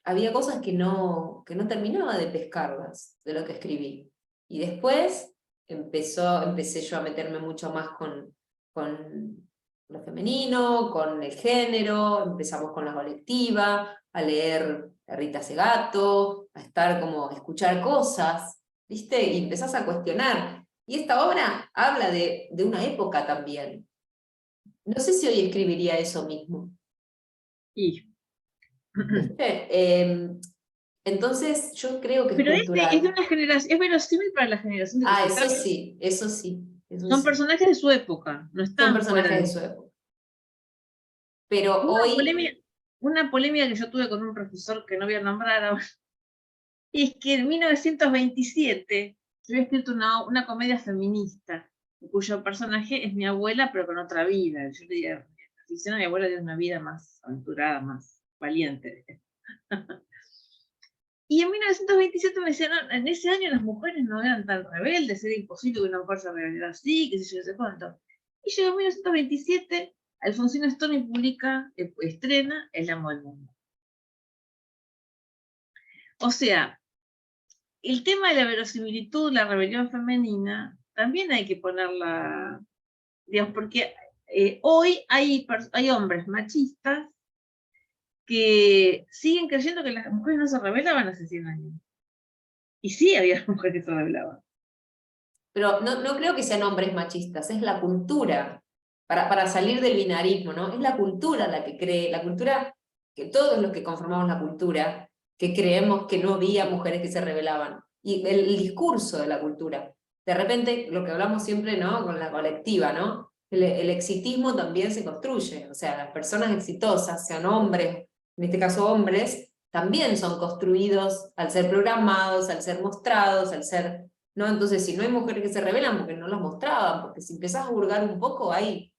había cosas que no terminaba de pescarlas de lo que escribí. Y después empecé yo a meterme mucho más con lo femenino, con el género, empezamos con la colectiva, a leer a Rita Segato, a estar como, a escuchar cosas, ¿viste? Y empezás a cuestionar. Y esta obra habla de una época también. No sé si hoy escribiría eso mismo. Sí. ¿Viste? Entonces yo creo que Pero es es de cultural. una generación, es verosímil para la generación de que se Eso trata. sí, eso sí. Eso Son sí. personajes de su época, no Son están fuera personajes de de... su época. Pero Una hoy, polémica, una polémica que yo tuve con un profesor que no voy a nombrar ahora, es que en 1927 yo había escrito una comedia feminista, cuyo personaje es mi abuela, pero con otra vida. Yo le diría, la ficción de mi abuela tiene una vida más aventurada, más valiente. Y en 1927 me decían, no, en ese año las mujeres no eran tan rebeldes, era imposible que una mujer se rebelara así, qué sé yo, no sé cuánto. Y llegó en 1927, Alfonsina Storni publica, estrena El amo del mundo. O sea, el tema de la verosimilitud, la rebelión femenina, también hay que ponerla, digamos, porque hoy hay hombres machistas que siguen creyendo que las mujeres no se rebelaban hace 100 años. Y sí había mujeres que se rebelaban. pero no creo que sean hombres machistas, es la cultura, para salir del binarismo, ¿no? Es la cultura la que cree, la cultura, que todos los que conformamos la cultura, que creemos que no había mujeres que se rebelaban. Y el discurso de la cultura. De repente, lo que hablamos siempre, ¿no? Con la colectiva, ¿no? El exitismo también se construye, o sea, las personas exitosas, sean hombres, en este caso hombres, también son construidos al ser programados, al ser mostrados, al ser... ¿no? Entonces, si no hay mujeres que se rebelan porque no las mostraban, porque si empezás a hurgar un poco, hay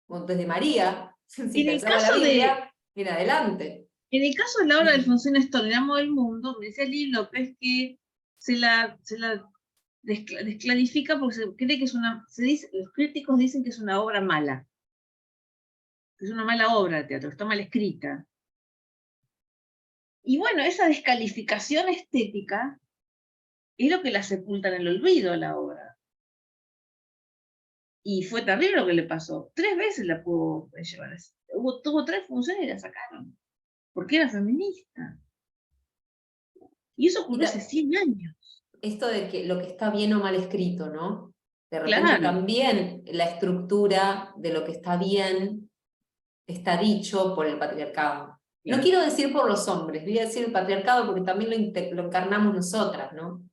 montes de María, si En el pensamos en la caso de, Biblia, en adelante. En el caso de la obra de Alfonsina Storni, El amo del mundo, me decía Lili López que se la desclarifica porque se cree que es una, los críticos dicen que es una obra mala, que es una mala obra de teatro, que está mal escrita. Y bueno, esa descalificación estética es lo que la sepulta en el olvido a la obra. Y fue terrible lo que le pasó. 3 veces la pudo llevar. Tuvo 3 funciones y la sacaron, porque era feminista. Y eso ocurrió hace 100 años. Esto de que lo que está bien o mal escrito, ¿no? De repente Claro. también la estructura de lo que está bien está dicho por el patriarcado. Claro. No quiero decir por los hombres, voy a decir el patriarcado porque también lo encarnamos nosotras, ¿no?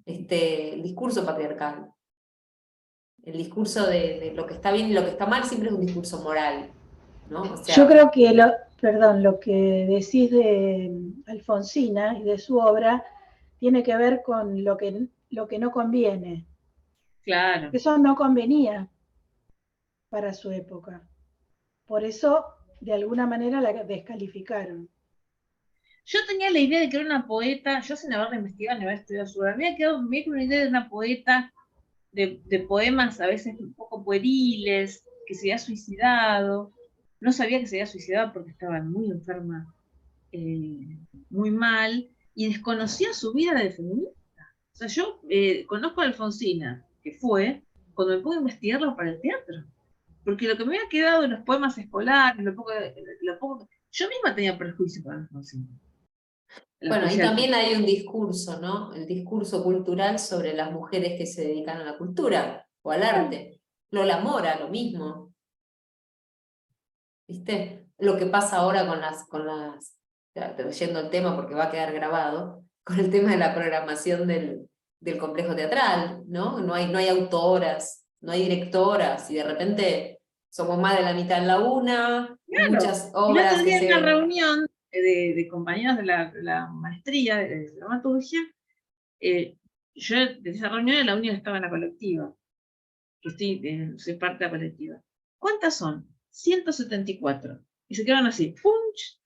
El discurso patriarcal. El discurso de lo que está bien y lo que está mal siempre es un discurso moral, ¿no? O sea, yo creo que, lo que decís de Alfonsina y de su obra tiene que ver con lo que no conviene. Claro. Eso no convenía para su época. Por eso, de alguna manera, la descalificaron. Yo tenía la idea de que era una poeta, yo sin haberla investigado ni haber estudiado su obra, me había quedado con una idea de una poeta de poemas a veces un poco pueriles, que se había suicidado. No sabía que se había suicidado porque estaba muy enferma, muy mal, y desconocía su vida de feminista. O sea, yo conozco a Alfonsina, que fue cuando me pude investigarlo para el teatro. Porque lo que me había quedado en los poemas escolares, lo poco, Yo misma tenía prejuicio con Alfonsina. La Bueno, ahí poesía también hay un discurso, ¿no? El discurso cultural sobre las mujeres que se dedican a la cultura o al arte. Lola Mora, lo mismo. ¿Viste? Lo que pasa ahora yendo al tema porque va a quedar grabado, con el tema de la programación del complejo teatral, ¿no? No hay autoras, no hay directoras, y de repente somos más de la mitad en la una, Claro. muchas El otro obras que día en una se... reunión de compañeros de la maestría de dramaturgia, yo de esa reunión en la única que estaba en la colectiva, que soy parte de la colectiva. ¿Cuántas son? 174. Y se quedaron así, ¡punch!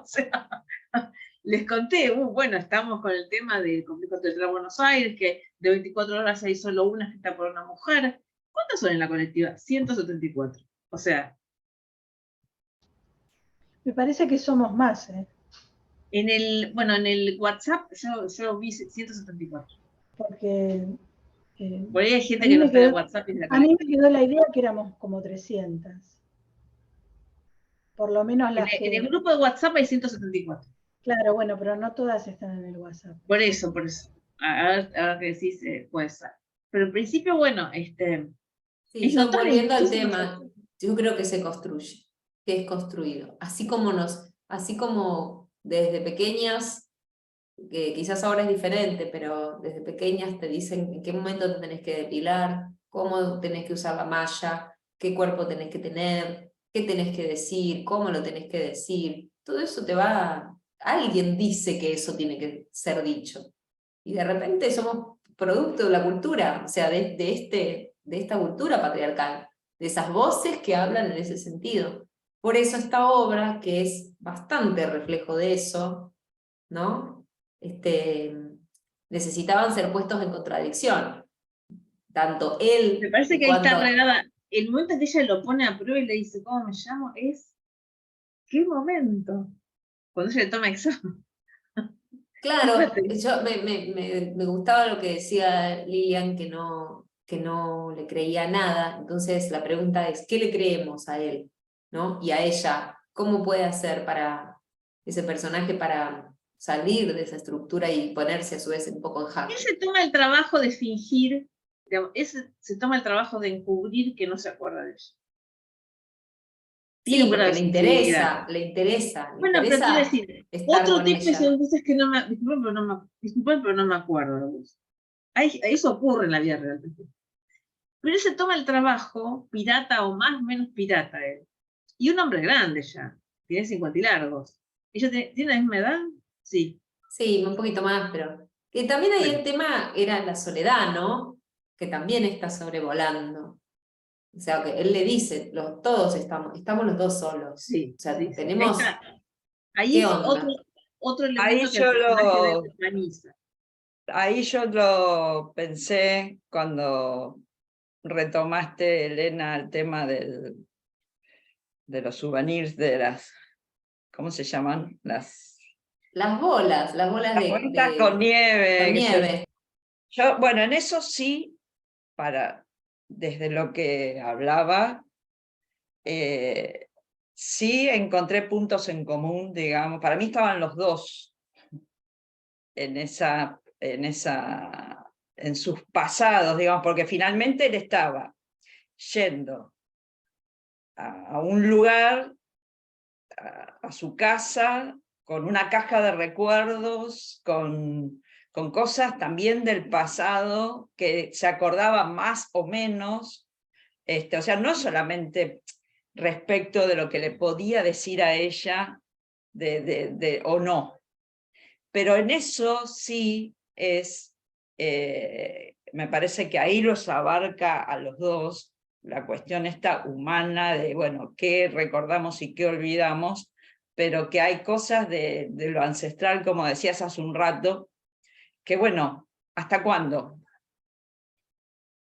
O sea, les conté, bueno, estamos con el tema del complejo teatral de Buenos Aires, que de 24 horas hay solo una escrita por una mujer. ¿Cuántas son en la colectiva? 174. O sea, Me parece que somos más, en el WhatsApp yo vi 174. porque Por ahí hay a gente mí que no me está en el quedó, WhatsApp y es de la a mí me colectiva. quedó la idea que éramos como 300. Por lo menos las En el que, grupo de WhatsApp hay 174. claro, bueno, pero no todas están en el WhatsApp. Por eso. Ahora que decís, puede ser. Pero en principio, bueno, Sí, es yo notable volviendo al muchísimo. tema, yo creo que se construye, que es construido. Así como desde pequeñas, que quizás ahora es diferente, pero desde pequeñas te dicen en qué momento te tenés que depilar, cómo tenés que usar la malla, qué cuerpo tenés que tener, qué tenés que decir, cómo lo tenés que decir. Todo eso alguien dice que eso tiene que ser dicho. Y de repente somos producto de la cultura, o sea, de esta cultura patriarcal, de esas voces que hablan en ese sentido. Por eso esta obra, que es bastante reflejo de eso, ¿no? Necesitaban ser puestos en contradicción. Tanto Me él, parece en que ahí está cuanto... regada. El momento en que ella lo pone a prueba y le dice, ¿cómo me llamo? ¿Qué momento? Cuando ella le toma examen. Claro, Fíjate. me gustaba lo que decía Lilian, que no le creía nada. Entonces la pregunta es, ¿qué le creemos a él? ¿No? Y a ella, ¿cómo puede hacer para ese personaje para salir de esa estructura y ponerse a su vez un poco en Él jaque? se toma el trabajo de fingir, digamos, se toma el trabajo de encubrir que no se acuerda de ella. Tiene Sí, un grado porque de sensibilidad. le interesa Bueno, pero te iba a decir, estar otro con tipo de ella. cosas que no me, disculpen, pero no me acuerdo. Eso ocurre en la vida real. Pero él se toma el trabajo, pirata o más o menos pirata él. Y un hombre grande ya, tiene 50 y largos. ¿Ella tiene la misma edad? Sí. Sí, un poquito más, pero... Que también ahí Bueno, el tema era la soledad, ¿no? Que también está sobrevolando. O sea, que él le dice, todos estamos los dos solos. sí, O sea, sí, sí. tenemos, Ahí ¿qué es onda? otro Ahí elemento que el yo personaje de él lo, humaniza. ahí yo lo pensé cuando retomaste, Elena, el tema de los souvenirs, ¿cómo se llaman? Las bolas Las bolitas con con nieve. nieve. Bueno, en eso sí, desde lo que hablaba, sí encontré puntos en común, digamos. Para mí estaban los dos en sus pasados, digamos, porque finalmente él estaba yendo a un lugar, a su casa, con una caja de recuerdos, con cosas también del pasado que se acordaba más o menos, o sea, no solamente respecto de lo que le podía decir a ella o no, pero en eso sí me parece que ahí los abarca a los dos, la cuestión esta humana de, bueno, qué recordamos y qué olvidamos, pero que hay cosas de lo ancestral, como decías hace un rato, que bueno, ¿hasta cuándo?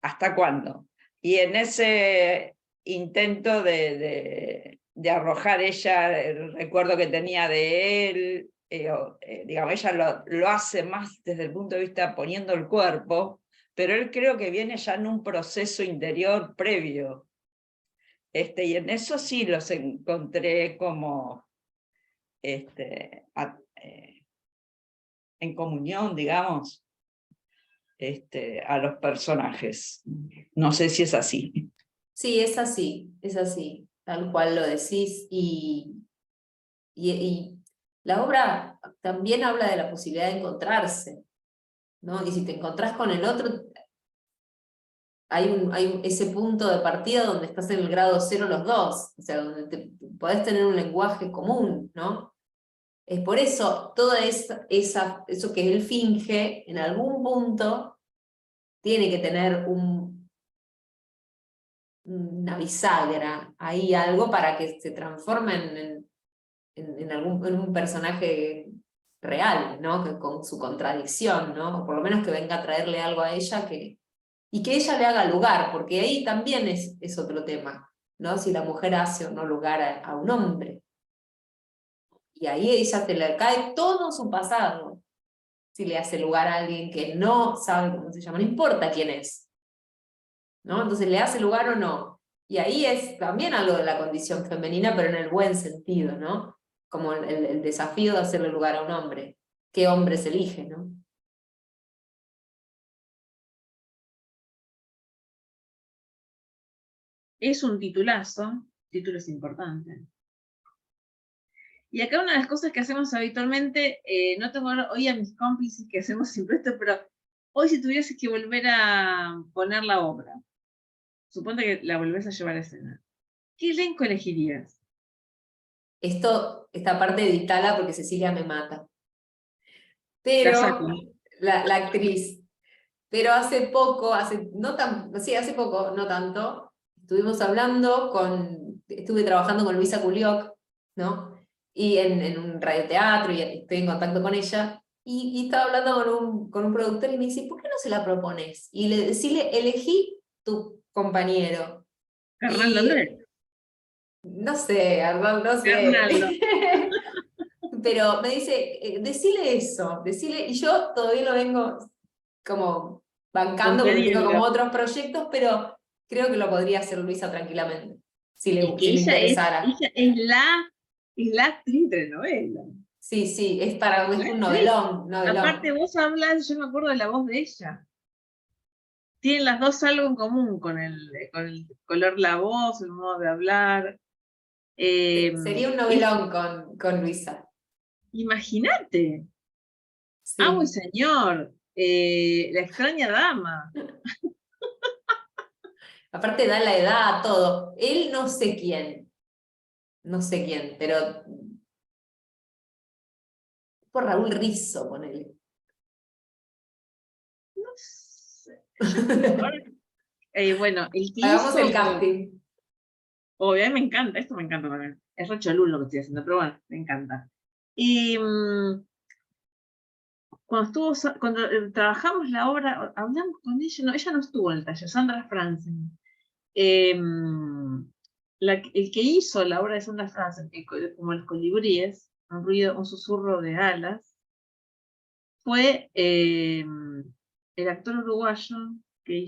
¿Hasta cuándo? Y en ese intento de arrojar ella el recuerdo que tenía de él, digamos, ella lo hace más desde el punto de vista poniendo el cuerpo, pero él creo que viene ya en un proceso interior previo. Y en eso sí los encontré como en comunión, digamos, a los personajes. No sé si es así. Sí, es así, tal cual lo decís, y la obra también habla de la posibilidad de encontrarse, ¿no? Y si te encontrás con el otro, hay ese punto de partida donde estás en el grado cero los dos, o sea, donde podés tener un lenguaje común, ¿no? Es por eso, toda eso que él finge, en algún punto, tiene que tener una bisagra, ahí algo para que se transforme en un personaje real, ¿no? Con su contradicción, ¿no? O por lo menos que venga a traerle algo a ella y que ella le haga lugar, porque ahí también es otro tema, ¿no? Si la mujer hace o no lugar a un hombre. Y ahí ella se le cae todo su pasado, si le hace lugar a alguien que no sabe cómo se llama, no importa quién es, ¿no? Entonces, ¿le hace lugar o no? Y ahí es también algo de la condición femenina, pero en el buen sentido, ¿no? Como el desafío de hacerle lugar a un hombre. ¿Qué hombre se elige, no? Es un titulazo, título es importante. Y acá una de las cosas que hacemos habitualmente, no tengo hoy a mis cómplices que hacemos siempre esto, pero hoy si tuvieses que volver a poner la obra, suponte que la volvés a llevar a escena, ¿qué elenco elegirías? Esta parte editala porque Cecilia me mata. La Pero, saco. la actriz. Pero hace poco, hace poco, no tanto, estuve trabajando con Luisa Culioc, ¿no? Y en un radioteatro, y estoy en contacto con ella, y estaba hablando con un productor y me dice, ¿por qué no se la propones? Y decirle, elegí tu compañero. Fernando Y Andrés. no sé, Arnold, no sé. Fernando. Pero me dice, decile eso, decile, y yo todavía lo vengo como bancando porque tengo como Conteniendo. otros proyectos, pero creo que lo podría hacer Luisa tranquilamente, si Es que le interesara. ella es la actriz de novela. Sí, sí, es La un actriz. novelón, Aparte novelón. vos hablas, yo me acuerdo de la voz de ella. Tienen las dos algo en común con el color de la voz, el modo de hablar. Sería un Es, novelón con Luisa. imagínate, amo y Sí. señor, la extraña dama. Aparte da la edad, todo. Él no sé quién, pero por Raúl Rizzo, ponele. No sé. Ahora, bueno, el que Hagamos hizo, el casting. obviamente me encanta, esto me encanta también. Es re cholul lo que estoy haciendo, pero bueno, me encanta. Y cuando trabajamos la obra, hablamos con ella no estuvo en el taller, Sandra Franzen. El que hizo la obra de Sandra Franzen, como los colibríes, un susurro de alas, fue el actor uruguayo que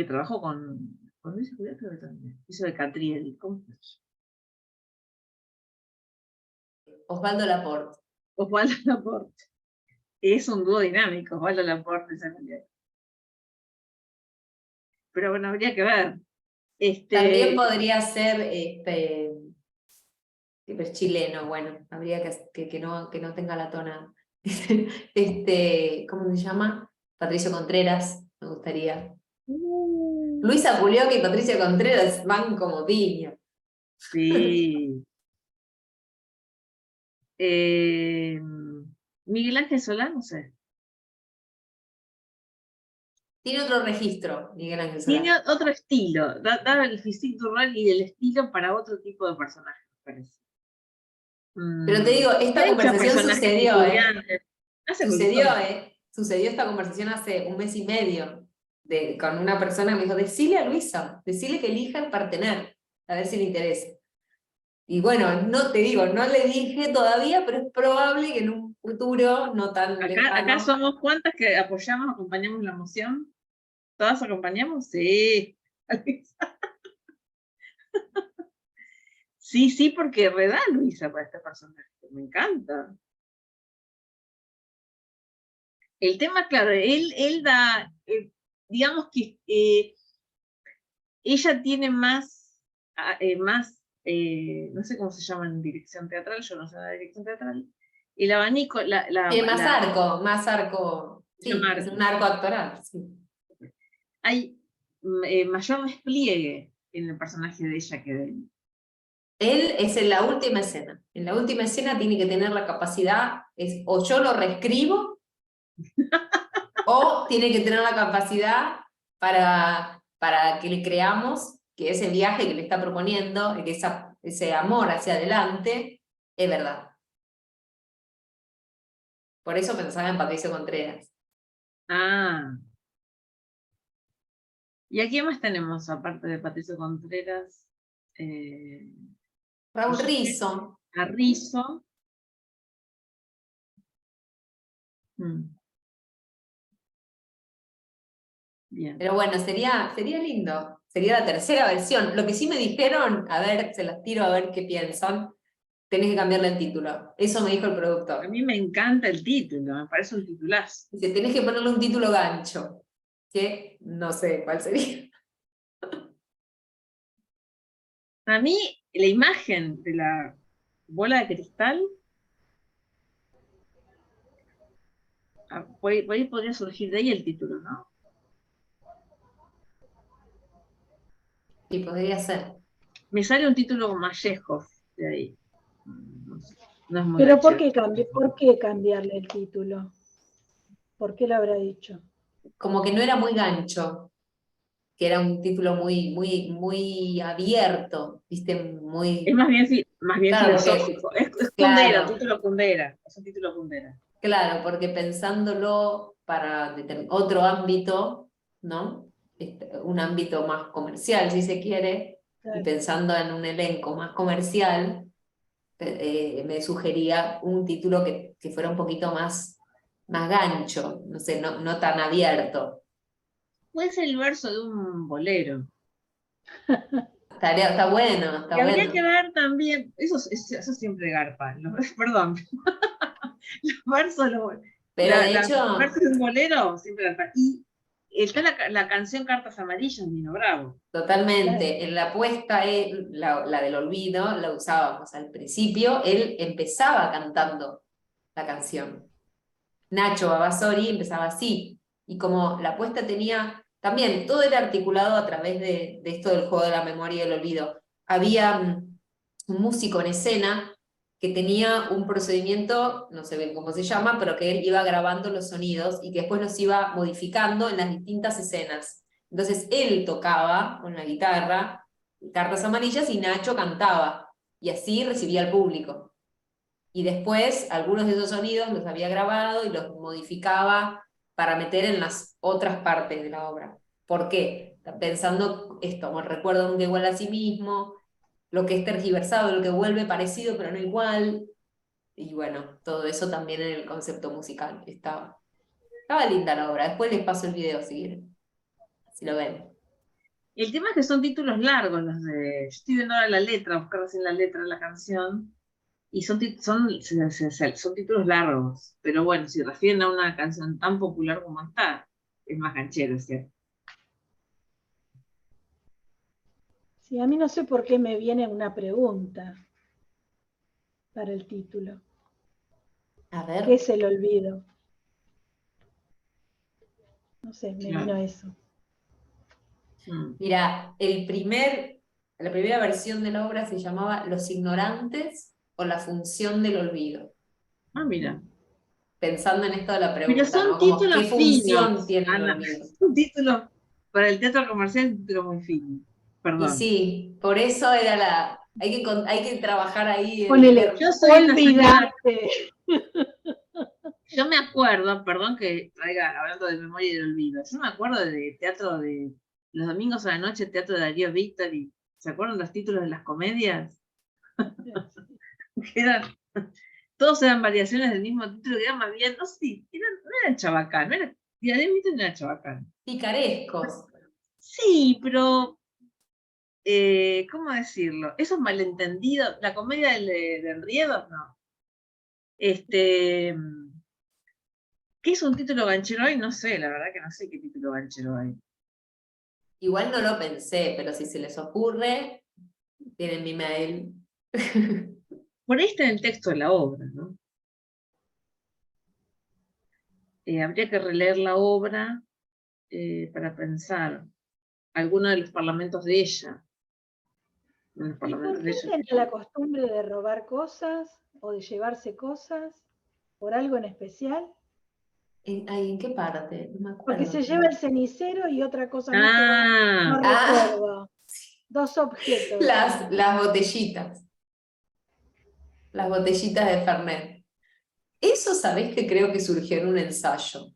trabajó con Luis Julián, creo que también, hizo de Catriel, ¿cómo se llama? Osvaldo Laporte. Osvaldo Laporte. Es un dúo dinámico, Osvaldo Laporte y Julián. Pero bueno, habría que ver. También podría ser es chileno, bueno, habría que no tenga la tona. ¿Cómo se llama? Patricio Contreras, me gustaría. Luisa Culioc y Patricia Contreras van como piña. Sí. Miguel Ángel Solá, no sé. Tiene otro registro, Miguel Ángel Solá. Tiene otro estilo, da el physique du rol y el estilo para otro tipo de personaje, me parece. Pero te digo, esta Ha hecho conversación personajes sucedió, estudiantes. Hace Sucedió, montón. Sucedió esta conversación hace un mes y medio con una persona que me dijo, decile a Luisa, decile que elija el partener, a ver si le interesa. Y bueno, no te digo, no le dije todavía, pero es probable que en un futuro no tan Acá lejano. somos cuántas que apoyamos, acompañamos la moción. ¿Todas acompañamos? Sí. Sí, sí, porque reda Luisa para este personaje, me encanta. El tema, claro, él da, digamos que ella tiene más, no sé cómo se llama en dirección teatral, yo no sé la dirección teatral, el abanico, Más arco, sí, es un arco actoral, sí. Hay mayor despliegue en el personaje de ella que de él. Él es en la última escena. En la última escena tiene que tener la capacidad, o yo lo reescribo, o tiene que tener la capacidad para que le creamos que ese viaje que le está proponiendo, que ese amor hacia adelante, es verdad. Por eso pensaba en Patricio Contreras. Ah. ¿Y a quién más tenemos, aparte de Patricio Contreras? Raúl Rizzo. A Rizzo. Bien. Pero bueno, sería lindo. Sería la tercera versión. Lo que sí me dijeron, a ver, se las tiro a ver qué piensan, tenés que cambiarle el título. Eso me dijo el productor. A mí me encanta el título, me parece un titulazo. Dice, tenés que ponerle un título gancho. Que no sé cuál sería. A mí, la imagen de la bola de cristal, por ahí podría surgir de ahí el título, ¿no? Sí, podría ser. Me sale un título con Mallejos de ahí. No sé, no es muy Pero ganchero. ¿por qué cambiarle el título? ¿Por qué lo habrá dicho? Como que no era muy gancho. Que era un título muy abierto, ¿viste? Muy... Es más bien, Claro, filosófico. Es Kundera, claro, título Kundera. Es un título Kundera. claro, porque pensándolo para otro ámbito, ¿no? Un ámbito más comercial, si se quiere, y Claro. pensando en un elenco más comercial, me sugería un título que fuera un poquito más gancho, no sé, no tan abierto. Puede ser el verso de un bolero. Está bueno, está Y habría que bueno. ver también, eso siempre garpa, perdón, los versos, Pero de los versos hecho, de un bolero siempre garpa. Y está la canción Cartas Amarillas de Nino Bravo. totalmente, en la puesta, la del olvido, la usábamos al principio, él empezaba cantando la canción. Nacho Babasori empezaba así, y como la puesta tenía, también todo era articulado a través de esto del juego de la memoria y el olvido. Había un músico en escena que tenía un procedimiento, no sé bien cómo se llama, pero que él iba grabando los sonidos y que después los iba modificando en las distintas escenas. Entonces él tocaba con la guitarra Cartas Amarillas y Nacho cantaba, y así recibía al público. Y después algunos de esos sonidos los había grabado y los modificaba para meter en las otras partes de la obra. ¿Por qué? Pensando esto, como el recuerdo nunca igual a sí mismo, lo que es tergiversado, lo que vuelve parecido pero no igual, y bueno, todo eso también en el concepto musical. Estaba linda la obra, después les paso el video si quieren, si lo ven. El tema es que son títulos largos los de. Yo estoy viendo ahora la letra, buscar recién la letra de la canción, y son títulos largos. Pero bueno, si refieren a una canción tan popular como esta, es más canchero, ¿cierto? Sí, a mí no sé por qué me viene una pregunta para el título. A ¿Qué ver. es el olvido? No sé, me vino eso. Mira, la primera versión de la obra se llamaba Los ignorantes o la función del olvido. Ah, mira. Pensando en esto de la Pero pregunta, son ¿no? Como, ¿qué títulos función finos, tiene el Ana. olvido? Un título para el teatro comercial, un título muy fino. Y Perdón. sí, por eso era hay que trabajar ahí el Ponele, Yo soy una señora. olvidarte. Yo me acuerdo, perdón que traiga hablando de memoria y del olvido. Yo me acuerdo de teatro de los domingos a la noche, teatro de Darío Víctor, y ¿se acuerdan los títulos de las comedias? Que eran, todos eran variaciones del mismo título, que eran más bien, no sé, no eran chabacán, no era, Darío Víctor no era chabacán. picarescos. Sí, pero ¿cómo decirlo? Esos malentendidos, la comedia de enriedos, no. ¿Qué es un título ganchero hoy? No sé, la verdad que no sé qué título ganchero hay. Igual no lo pensé, pero si se les ocurre, tienen mi mail. Por ahí está en el texto de la obra, ¿no? Habría que releer la obra para pensar alguno de los parlamentos de ella. Los ¿Y parlamentos por de qué ella. tiene la costumbre de robar cosas o de llevarse cosas? ¿Por algo en especial? ¿En qué parte? No me Porque acuerdo. se lleva el cenicero y otra cosa más que no Ah, recuerdo. Dos objetos. las botellitas. Las botellitas de Fernet. Eso sabés que creo que surgió en un ensayo.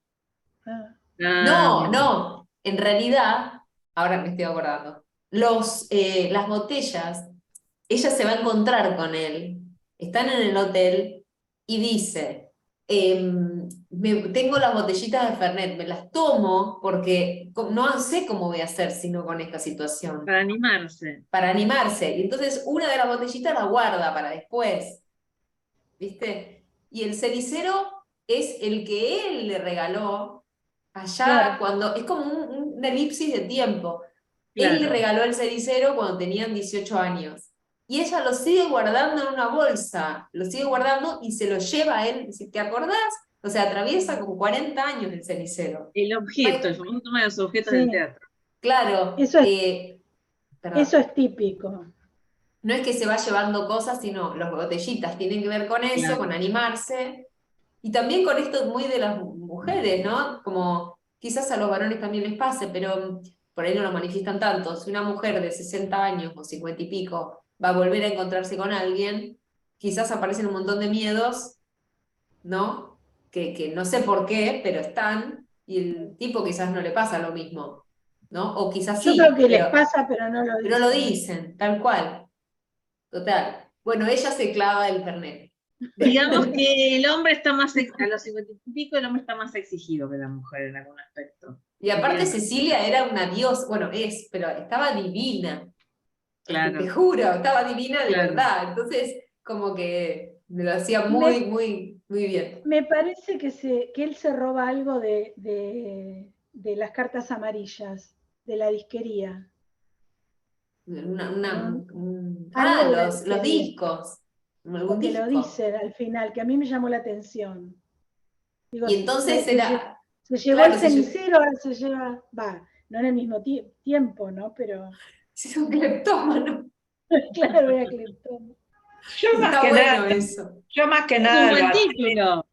Ah, No, en realidad, ahora me estoy acordando, las botellas, ella se va a encontrar con él, están en el hotel y dice, tengo las botellitas de Fernet, me las tomo porque no sé cómo voy a hacer sino con esta situación. Para animarse. Para animarse. Y entonces una de las botellitas la guarda para después. ¿Viste? Y el cenicero es el que él le regaló allá claro. cuando, es como una elipsis de tiempo. Él le Claro. regaló el cenicero cuando tenían 18 años. Y ella lo sigue guardando en una bolsa, lo sigue guardando y se lo lleva a él. ¿Te acordás? O sea, atraviesa como 40 años el cenicero. El objeto, el famoso tema de los objetos del Sí, teatro. Claro, eso perdón. es típico. No es que se va llevando cosas, sino las botellitas tienen que ver con eso, Claro. con animarse. Y también con esto muy de las mujeres, ¿no? Como quizás a los varones también les pase, pero por ahí no lo manifiestan tanto. Si una mujer de 60 años o 50 y pico va a volver a encontrarse con alguien, quizás aparecen un montón de miedos, ¿no? Que no sé por qué, pero están, y el tipo quizás no le pasa lo mismo, ¿no? O quizás Yo creo sí, que les pasa, pero no lo pero lo dicen. dicen, tal cual. Total. Bueno, ella se clava el Fernet. Digamos que el hombre está más, a los 50 y pico, el hombre está más exigido que la mujer en algún aspecto. Y aparte Bien, Cecilia era una diosa, bueno, pero estaba divina. claro, Te juro, estaba divina de claro. verdad. Entonces, como que me lo hacía Me, muy, muy, muy bien. me parece que él se roba algo de las cartas amarillas, de la disquería. ¿No? Algo de la Los disquería. discos. Algún Porque lo disco. dice al final, que a mí me llamó la atención. Digo, Y entonces era, se llevó el claro, cenicero, ahora se lleva, no en el mismo tiempo, ¿no? Pero es un cleptómano. claro, era Cleptón. Yo más Está que nada, bueno eso. yo más que Es un nada buen título,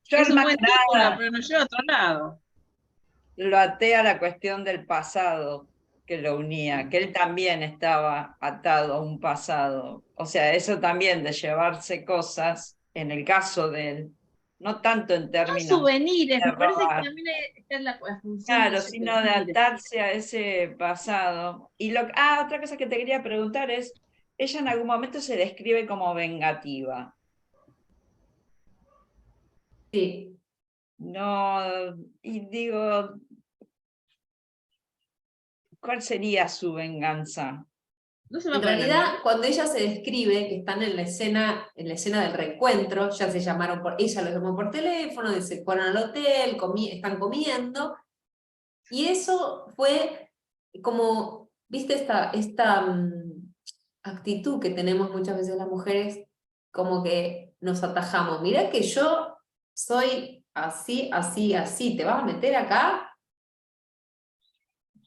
yo es un más buen que título, nada pero nos lleva a otro lado. lo até a la cuestión del pasado que lo unía, que él también estaba atado a un pasado. O sea, eso también de llevarse cosas, en el caso de él, no tanto en Son términos souvenirs, de me parece que robar, también está en la función de claro, sino de souvenirs. atarse a ese pasado. Y otra cosa que te quería preguntar es, ella en algún momento se describe como vengativa. Sí. No, y digo, ¿cuál sería su venganza? No se va En con el realidad, amigo. cuando ella se describe que están en la escena del reencuentro, ya se llamaron ella lo llamó por teléfono, se fueron al hotel, están comiendo, y eso fue como, viste, esta actitud que tenemos muchas veces las mujeres, como que nos atajamos. Mirá que yo soy así, así, así, ¿te vas a meter acá?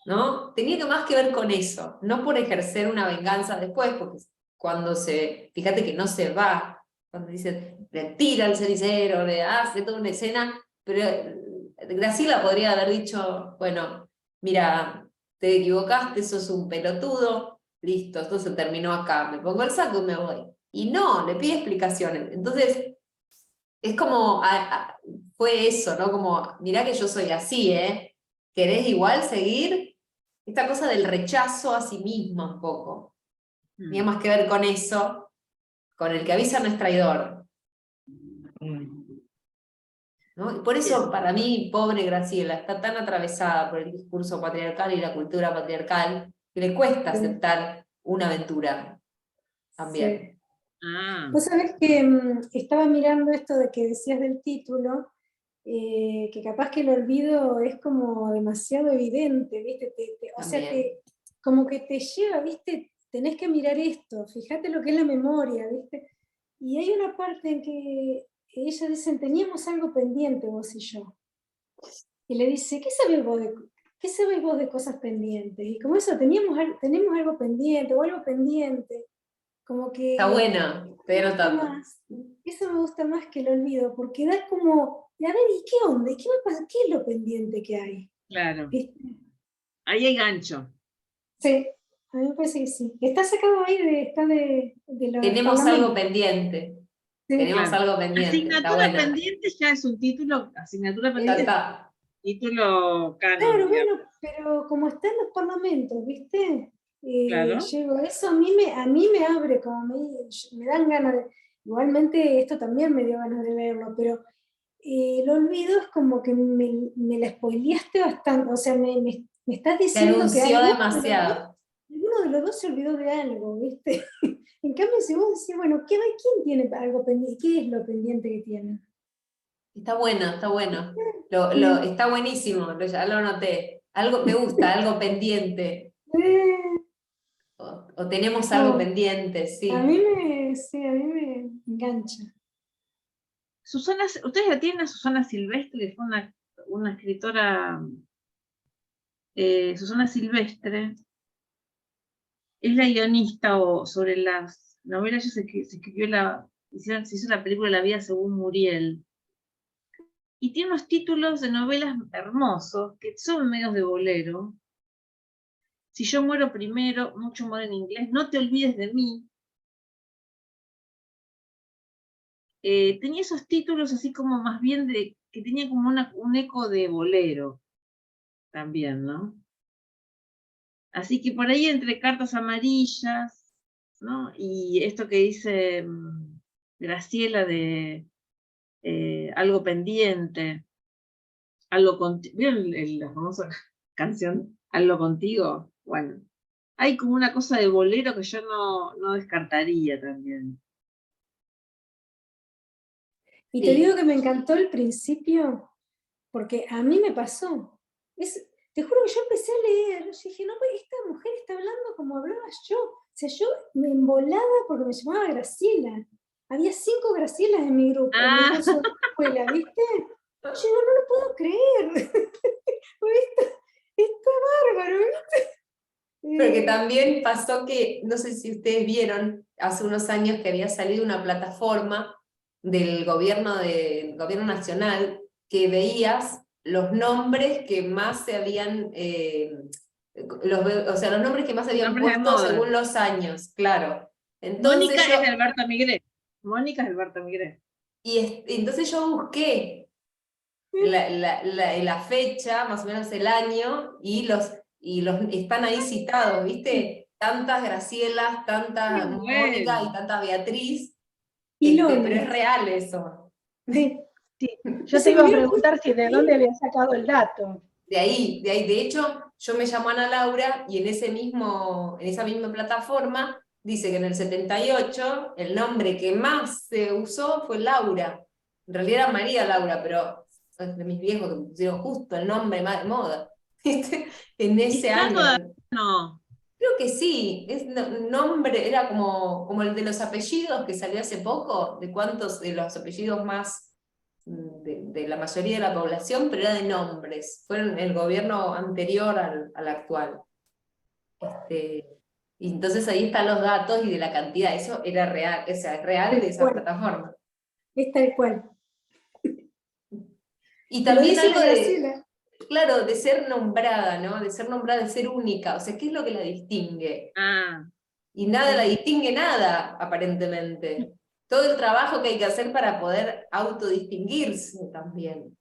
¿No? Tenía que más que ver con eso, no por ejercer una venganza después, porque fíjate que no se va, cuando dice, le tira el cenicero, le hace toda una escena, pero Graciela podría haber dicho, bueno, mira, te equivocaste, sos un pelotudo, listo, esto se terminó acá, me pongo el saco y me voy. Y no, le pide explicaciones. Entonces, es como, fue eso, ¿no? Como, mirá que yo soy así, ¿eh? ¿Querés igual seguir? Esta cosa del rechazo a sí mismo un poco. Tenía más que ver con eso, con el que avisa no es traidor. ¿No? Y por eso, para mí, pobre Graciela, está tan atravesada por el discurso patriarcal y la cultura patriarcal, que le cuesta aceptar una aventura también. Sí. Ah, Vos sabés que estaba mirando esto de que decías del título, que capaz que el olvido es como demasiado evidente, ¿viste? O sea, También. como que te lleva, ¿viste? Tenés que mirar esto, fíjate lo que es la memoria, ¿viste? Y hay una parte en que ellas dicen, teníamos algo pendiente vos y yo. Y le dice, ¿qué sabés vos de cosas pendientes? Y como eso, tenemos algo pendiente o algo pendiente. Como que Está bueno, estoy anotando. eso me gusta más que el olvido, porque da como, a ver, ¿y qué onda? ¿Y qué me pasa? ¿Qué es lo pendiente que hay? claro. ¿Viste? Ahí hay gancho. Sí, a mí me parece que sí. Está sacado ahí de los Tenemos algo parlamentos. pendiente. Sí. Tenemos Claro. algo pendiente. Está Asignatura bueno. pendiente ya es un título, asignatura Ya pendiente es está. título canon, Claro, digamos. bueno, pero como está en los parlamentos, ¿viste? Claro. Llego, eso a mí me abre, como me dan ganas de... Igualmente esto también me dio ganas de leerlo, pero el olvido es como que me la spoileaste bastante, o sea, me estás Te diciendo que anunció demasiado. alguno de los dos se olvidó de algo, ¿viste? En cambio, si vos decís, bueno, ¿quién tiene algo pendiente? ¿Qué es lo pendiente que tiene? Está bueno, está bueno. Sí. Está buenísimo, ya lo anoté. Algo me gusta, algo pendiente. O tenemos algo No, pendiente, sí. a mí me engancha. Susana, ustedes la tienen a Susana Silvestre, fue una escritora, Susana Silvestre, es la guionista sobre las novelas, ella se escribió se hizo la película La vida según Muriel, y tiene unos títulos de novelas hermosos, que son medios de bolero. Si yo muero primero, mucho amor en inglés, No te olvides de mí. Tenía esos títulos así como más bien que tenía como un eco de bolero también, ¿no? Así que por ahí entre Cartas Amarillas, ¿no? Y esto que dice Graciela de Algo Pendiente, ¿vieron la famosa canción Algo Contigo? Bueno, hay como una cosa de bolero que yo no descartaría también. Y te Sí. digo que me encantó el principio, porque a mí me pasó. Te juro que yo empecé a leer, yo dije, no, pues esta mujer está hablando como hablaba yo. O sea, yo me embolaba porque me llamaba Graciela. Había 5 Gracielas en mi grupo, en mi Ah, curso de escuela, ¿viste? Yo digo, no lo puedo creer. Está bárbaro, ¿viste? Porque también pasó que, no sé si ustedes vieron, hace unos años que había salido una plataforma del gobierno nacional que veías los nombres que más se habían, o sea, los nombres que más se habían nombres de puesto moda. según los años, claro. Mónica Entonces es de Alberto Migré. Mónica es de Alberto Migré. entonces yo busqué la fecha, más o menos el año, y los están ahí citados, ¿viste? Tantas Gracielas, tantas Qué Mónica y bueno. tantas Beatriz, Y pero Loli. es real eso. Sí. Sí, yo te Ese iba a video preguntar si de dónde había sacado el dato. De ahí. De hecho, yo me llamo Ana Laura y en esa misma plataforma dice que en el 78 el nombre que más se usó fue Laura. En realidad era María Laura, pero es de mis viejos que me pusieron justo el nombre más de moda. ¿Viste? En ¿Y ese está todavía? año. No. Creo que sí, nombre, era como el de los apellidos que salió hace poco, de cuántos de los apellidos más de la mayoría de la población, pero era de nombres, fueron el gobierno anterior al actual. Y entonces ahí están los datos y de la cantidad, eso era real, o sea, es real de esa Bueno, plataforma. es tal cual. Y Te lo también dice algo la Graciela. claro, de ser nombrada, ¿no? De ser nombrada, de ser única, o sea, ¿qué es lo que la distingue? Ah, Y nada la distingue nada, aparentemente. Todo el trabajo que hay que hacer para poder autodistinguirse también.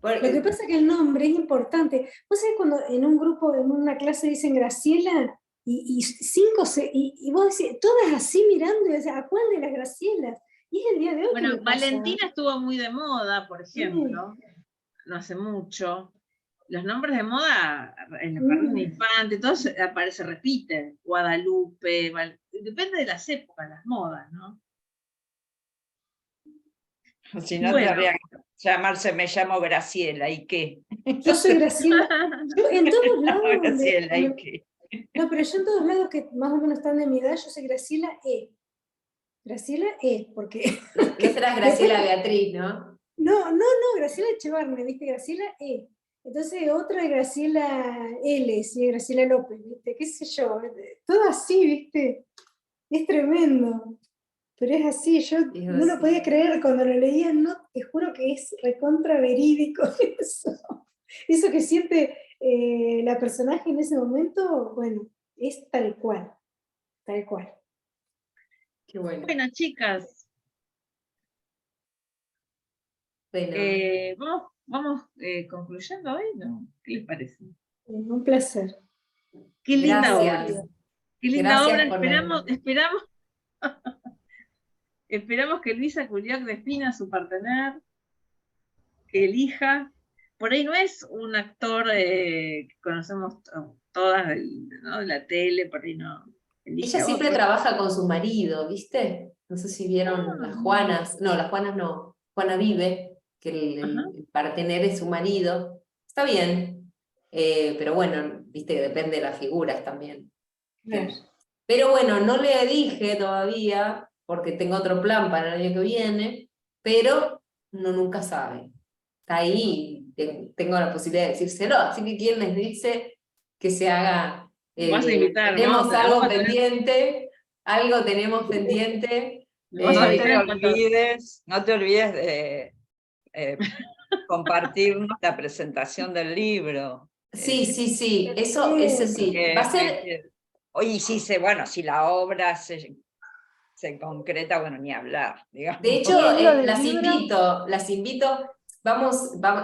Lo que pasa es que el nombre es importante. ¿Vos sabés cuando en un grupo, en una clase dicen Graciela, y vos decís, todas así mirando, y decís, ¿a cuál de las Gracielas? Y es el día de hoy que bueno, me pasa. Valentina estuvo muy de moda, por Sí. ejemplo, no hace mucho. los nombres de moda en el jardín de infante, todos se repiten. Guadalupe, depende de las épocas, las modas, ¿no? Si no, Bueno. te habría que llamarse Me llamo Graciela, ¿y qué? Yo soy Graciela. Yo en todos lados Graciela, ¿y qué? No, pero yo en todos lados que más o menos están de mi edad, yo soy Graciela E. Graciela E, porque... No serás Graciela Beatriz, ¿no? No, Graciela Echevarne, ¿viste? Graciela E. Entonces otra es Graciela L, ¿sí? Graciela López, ¿viste? ¿Qué sé yo? Todo así, ¿viste? Es tremendo. Pero es así, yo no lo podía creer cuando lo leía, no, te juro que es recontra verídico eso. Eso que siente la personaje en ese momento, bueno, es tal cual, tal cual. Qué bueno. Bueno, chicas, Bueno. vamos concluyendo hoy, ¿no? ¿Qué les parece? Un placer. Qué linda Gracias. obra. Qué linda Gracias obra. por Esperamos que Luisa Culioc defina su partener, que elija. Por ahí no es un actor que conocemos todas, ¿no? De la tele, por ahí no. Ella siempre trabaja con su marido, ¿viste? No sé si vieron Las Juanas. No, Las Juanas no. Juana Vive, que el partener es su marido. Está bien. Pero bueno, viste que depende de las figuras también. Claro. Pero bueno, no le dije todavía, porque tengo otro plan para el año que viene, pero uno nunca sabe. Está ahí, tengo la posibilidad de decírselo, así que quien les dice que se haga... Vas a invitar, tenemos ¿no? algo pendiente, algo tenemos pendiente. Vas a invitar No te olvides de compartirnos la presentación del libro. Sí, eso sí. Va a ser... Oye, sí, bueno, si la obra se concreta, bueno, ni hablar, digamos. De hecho, las invito,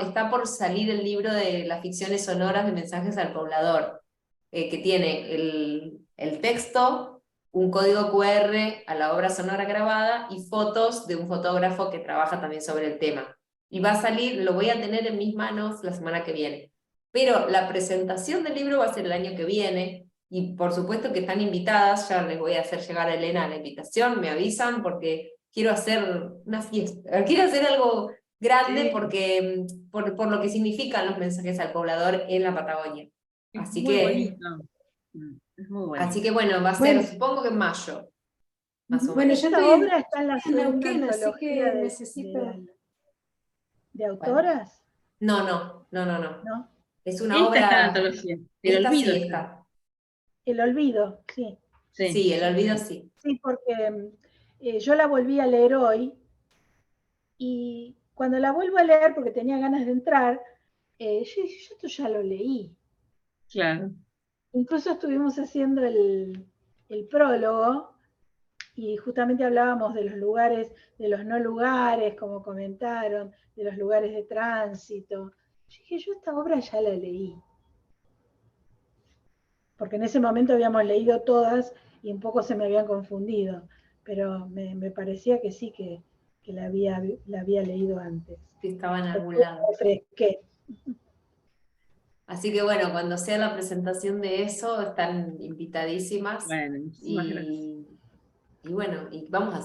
está por salir el libro de las ficciones sonoras de Mensajes al Poblador, que tiene el texto, un código QR a la obra sonora grabada y fotos de un fotógrafo que trabaja también sobre el tema. Y va a salir, lo voy a tener en mis manos la semana que viene. Pero la presentación del libro va a ser el año que viene, y por supuesto que están invitadas, ya les voy a hacer llegar a Elena la invitación, me avisan, porque quiero hacer una fiesta, quiero hacer algo grande, Sí. porque por lo que significan los Mensajes al Poblador en la Patagonia. Así muy que, bonito. Es muy bonito. Así que bueno, va a ser, supongo que en mayo, más o Bueno, menos. yo Esta estoy obra está en la segunda Neuquén, así antología que necesito... de autoras, No. ¿no? Es una Esta está en la obra... antología. El Esta olvido sí está. está. El olvido, sí. Sí, el olvido sí. Sí, porque yo la volví a leer hoy y cuando la vuelvo a leer, porque tenía ganas de entrar, yo dije, yo esto ya lo leí. Claro. Incluso estuvimos haciendo el prólogo y justamente hablábamos de los lugares, de los no lugares, como comentaron, de los lugares de tránsito. Yo dije, yo esta obra ya la leí. Porque en ese momento habíamos leído todas y un poco se me habían confundido, pero me parecía que sí, que la había leído antes. Sí, estaba en algún lado. Refresqué. Así que bueno, cuando sea la presentación de eso, están invitadísimas. Bueno, muchísimas gracias. Y bueno,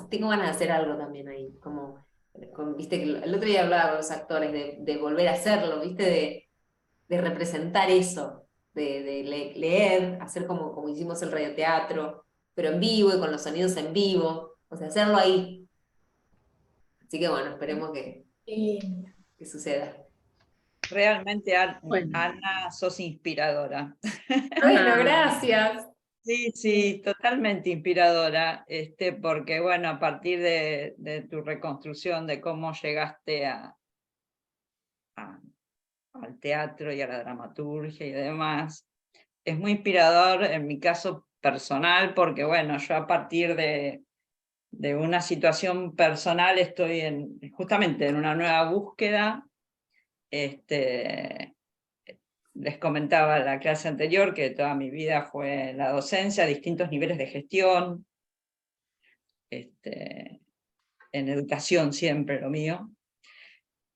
tengo ganas de hacer algo también ahí, viste que el otro día hablaba con los actores de volver a hacerlo, viste, de representar eso, de leer, hacer como hicimos el radioteatro, pero en vivo y con los sonidos en vivo, o sea, hacerlo ahí. Así que bueno, esperemos que suceda. Realmente, Bueno. Ana, sos inspiradora. Bueno, gracias. Sí, totalmente inspiradora, porque bueno, a partir de tu reconstrucción de cómo llegaste al teatro y a la dramaturgia y demás, es muy inspirador en mi caso personal, porque bueno, yo a partir de una situación personal estoy justamente en una nueva búsqueda. Les comentaba en la clase anterior que toda mi vida fue en la docencia, distintos niveles de gestión, en educación siempre lo mío.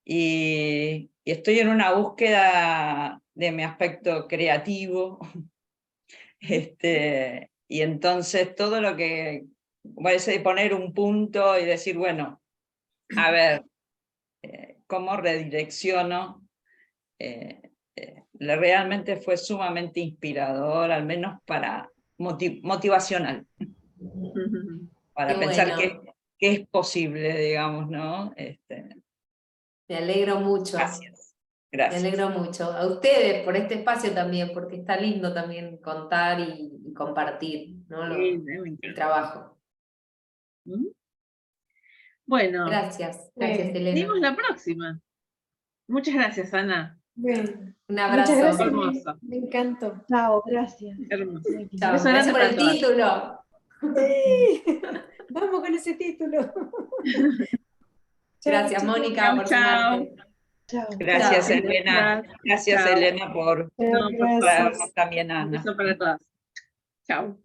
Y estoy en una búsqueda de mi aspecto creativo. Y entonces todo lo que parece poner un punto y decir, bueno, a ver, cómo redirecciono, realmente fue sumamente inspirador, al menos para motivacional, para Qué pensar bueno. que es posible, digamos, ¿no? Me alegro mucho. Gracias. Me Gracias. alegro mucho. A ustedes por este espacio también, porque está lindo también contar y compartir, ¿no? Sí, me El encanta. trabajo. Bueno, Gracias, Bueno, Elena. seguimos la próxima. Muchas gracias, Ana. bueno. Un Muchas abrazo. gracias, Hermoso. me encantó. Chao, gracias. Hermoso. Muy lindo. Chao. Beso grande Gracias por para el todas. título. Sí. Vamos con ese título. Chao, Gracias, chicos. Mónica, Chau, por chao. sumarte. Chao. Gracias, Chao. Elena. Gracias, Chao. Elena, por Chao, No, por favor. gracias. traernos también a Un Ana. beso para todas. Chao.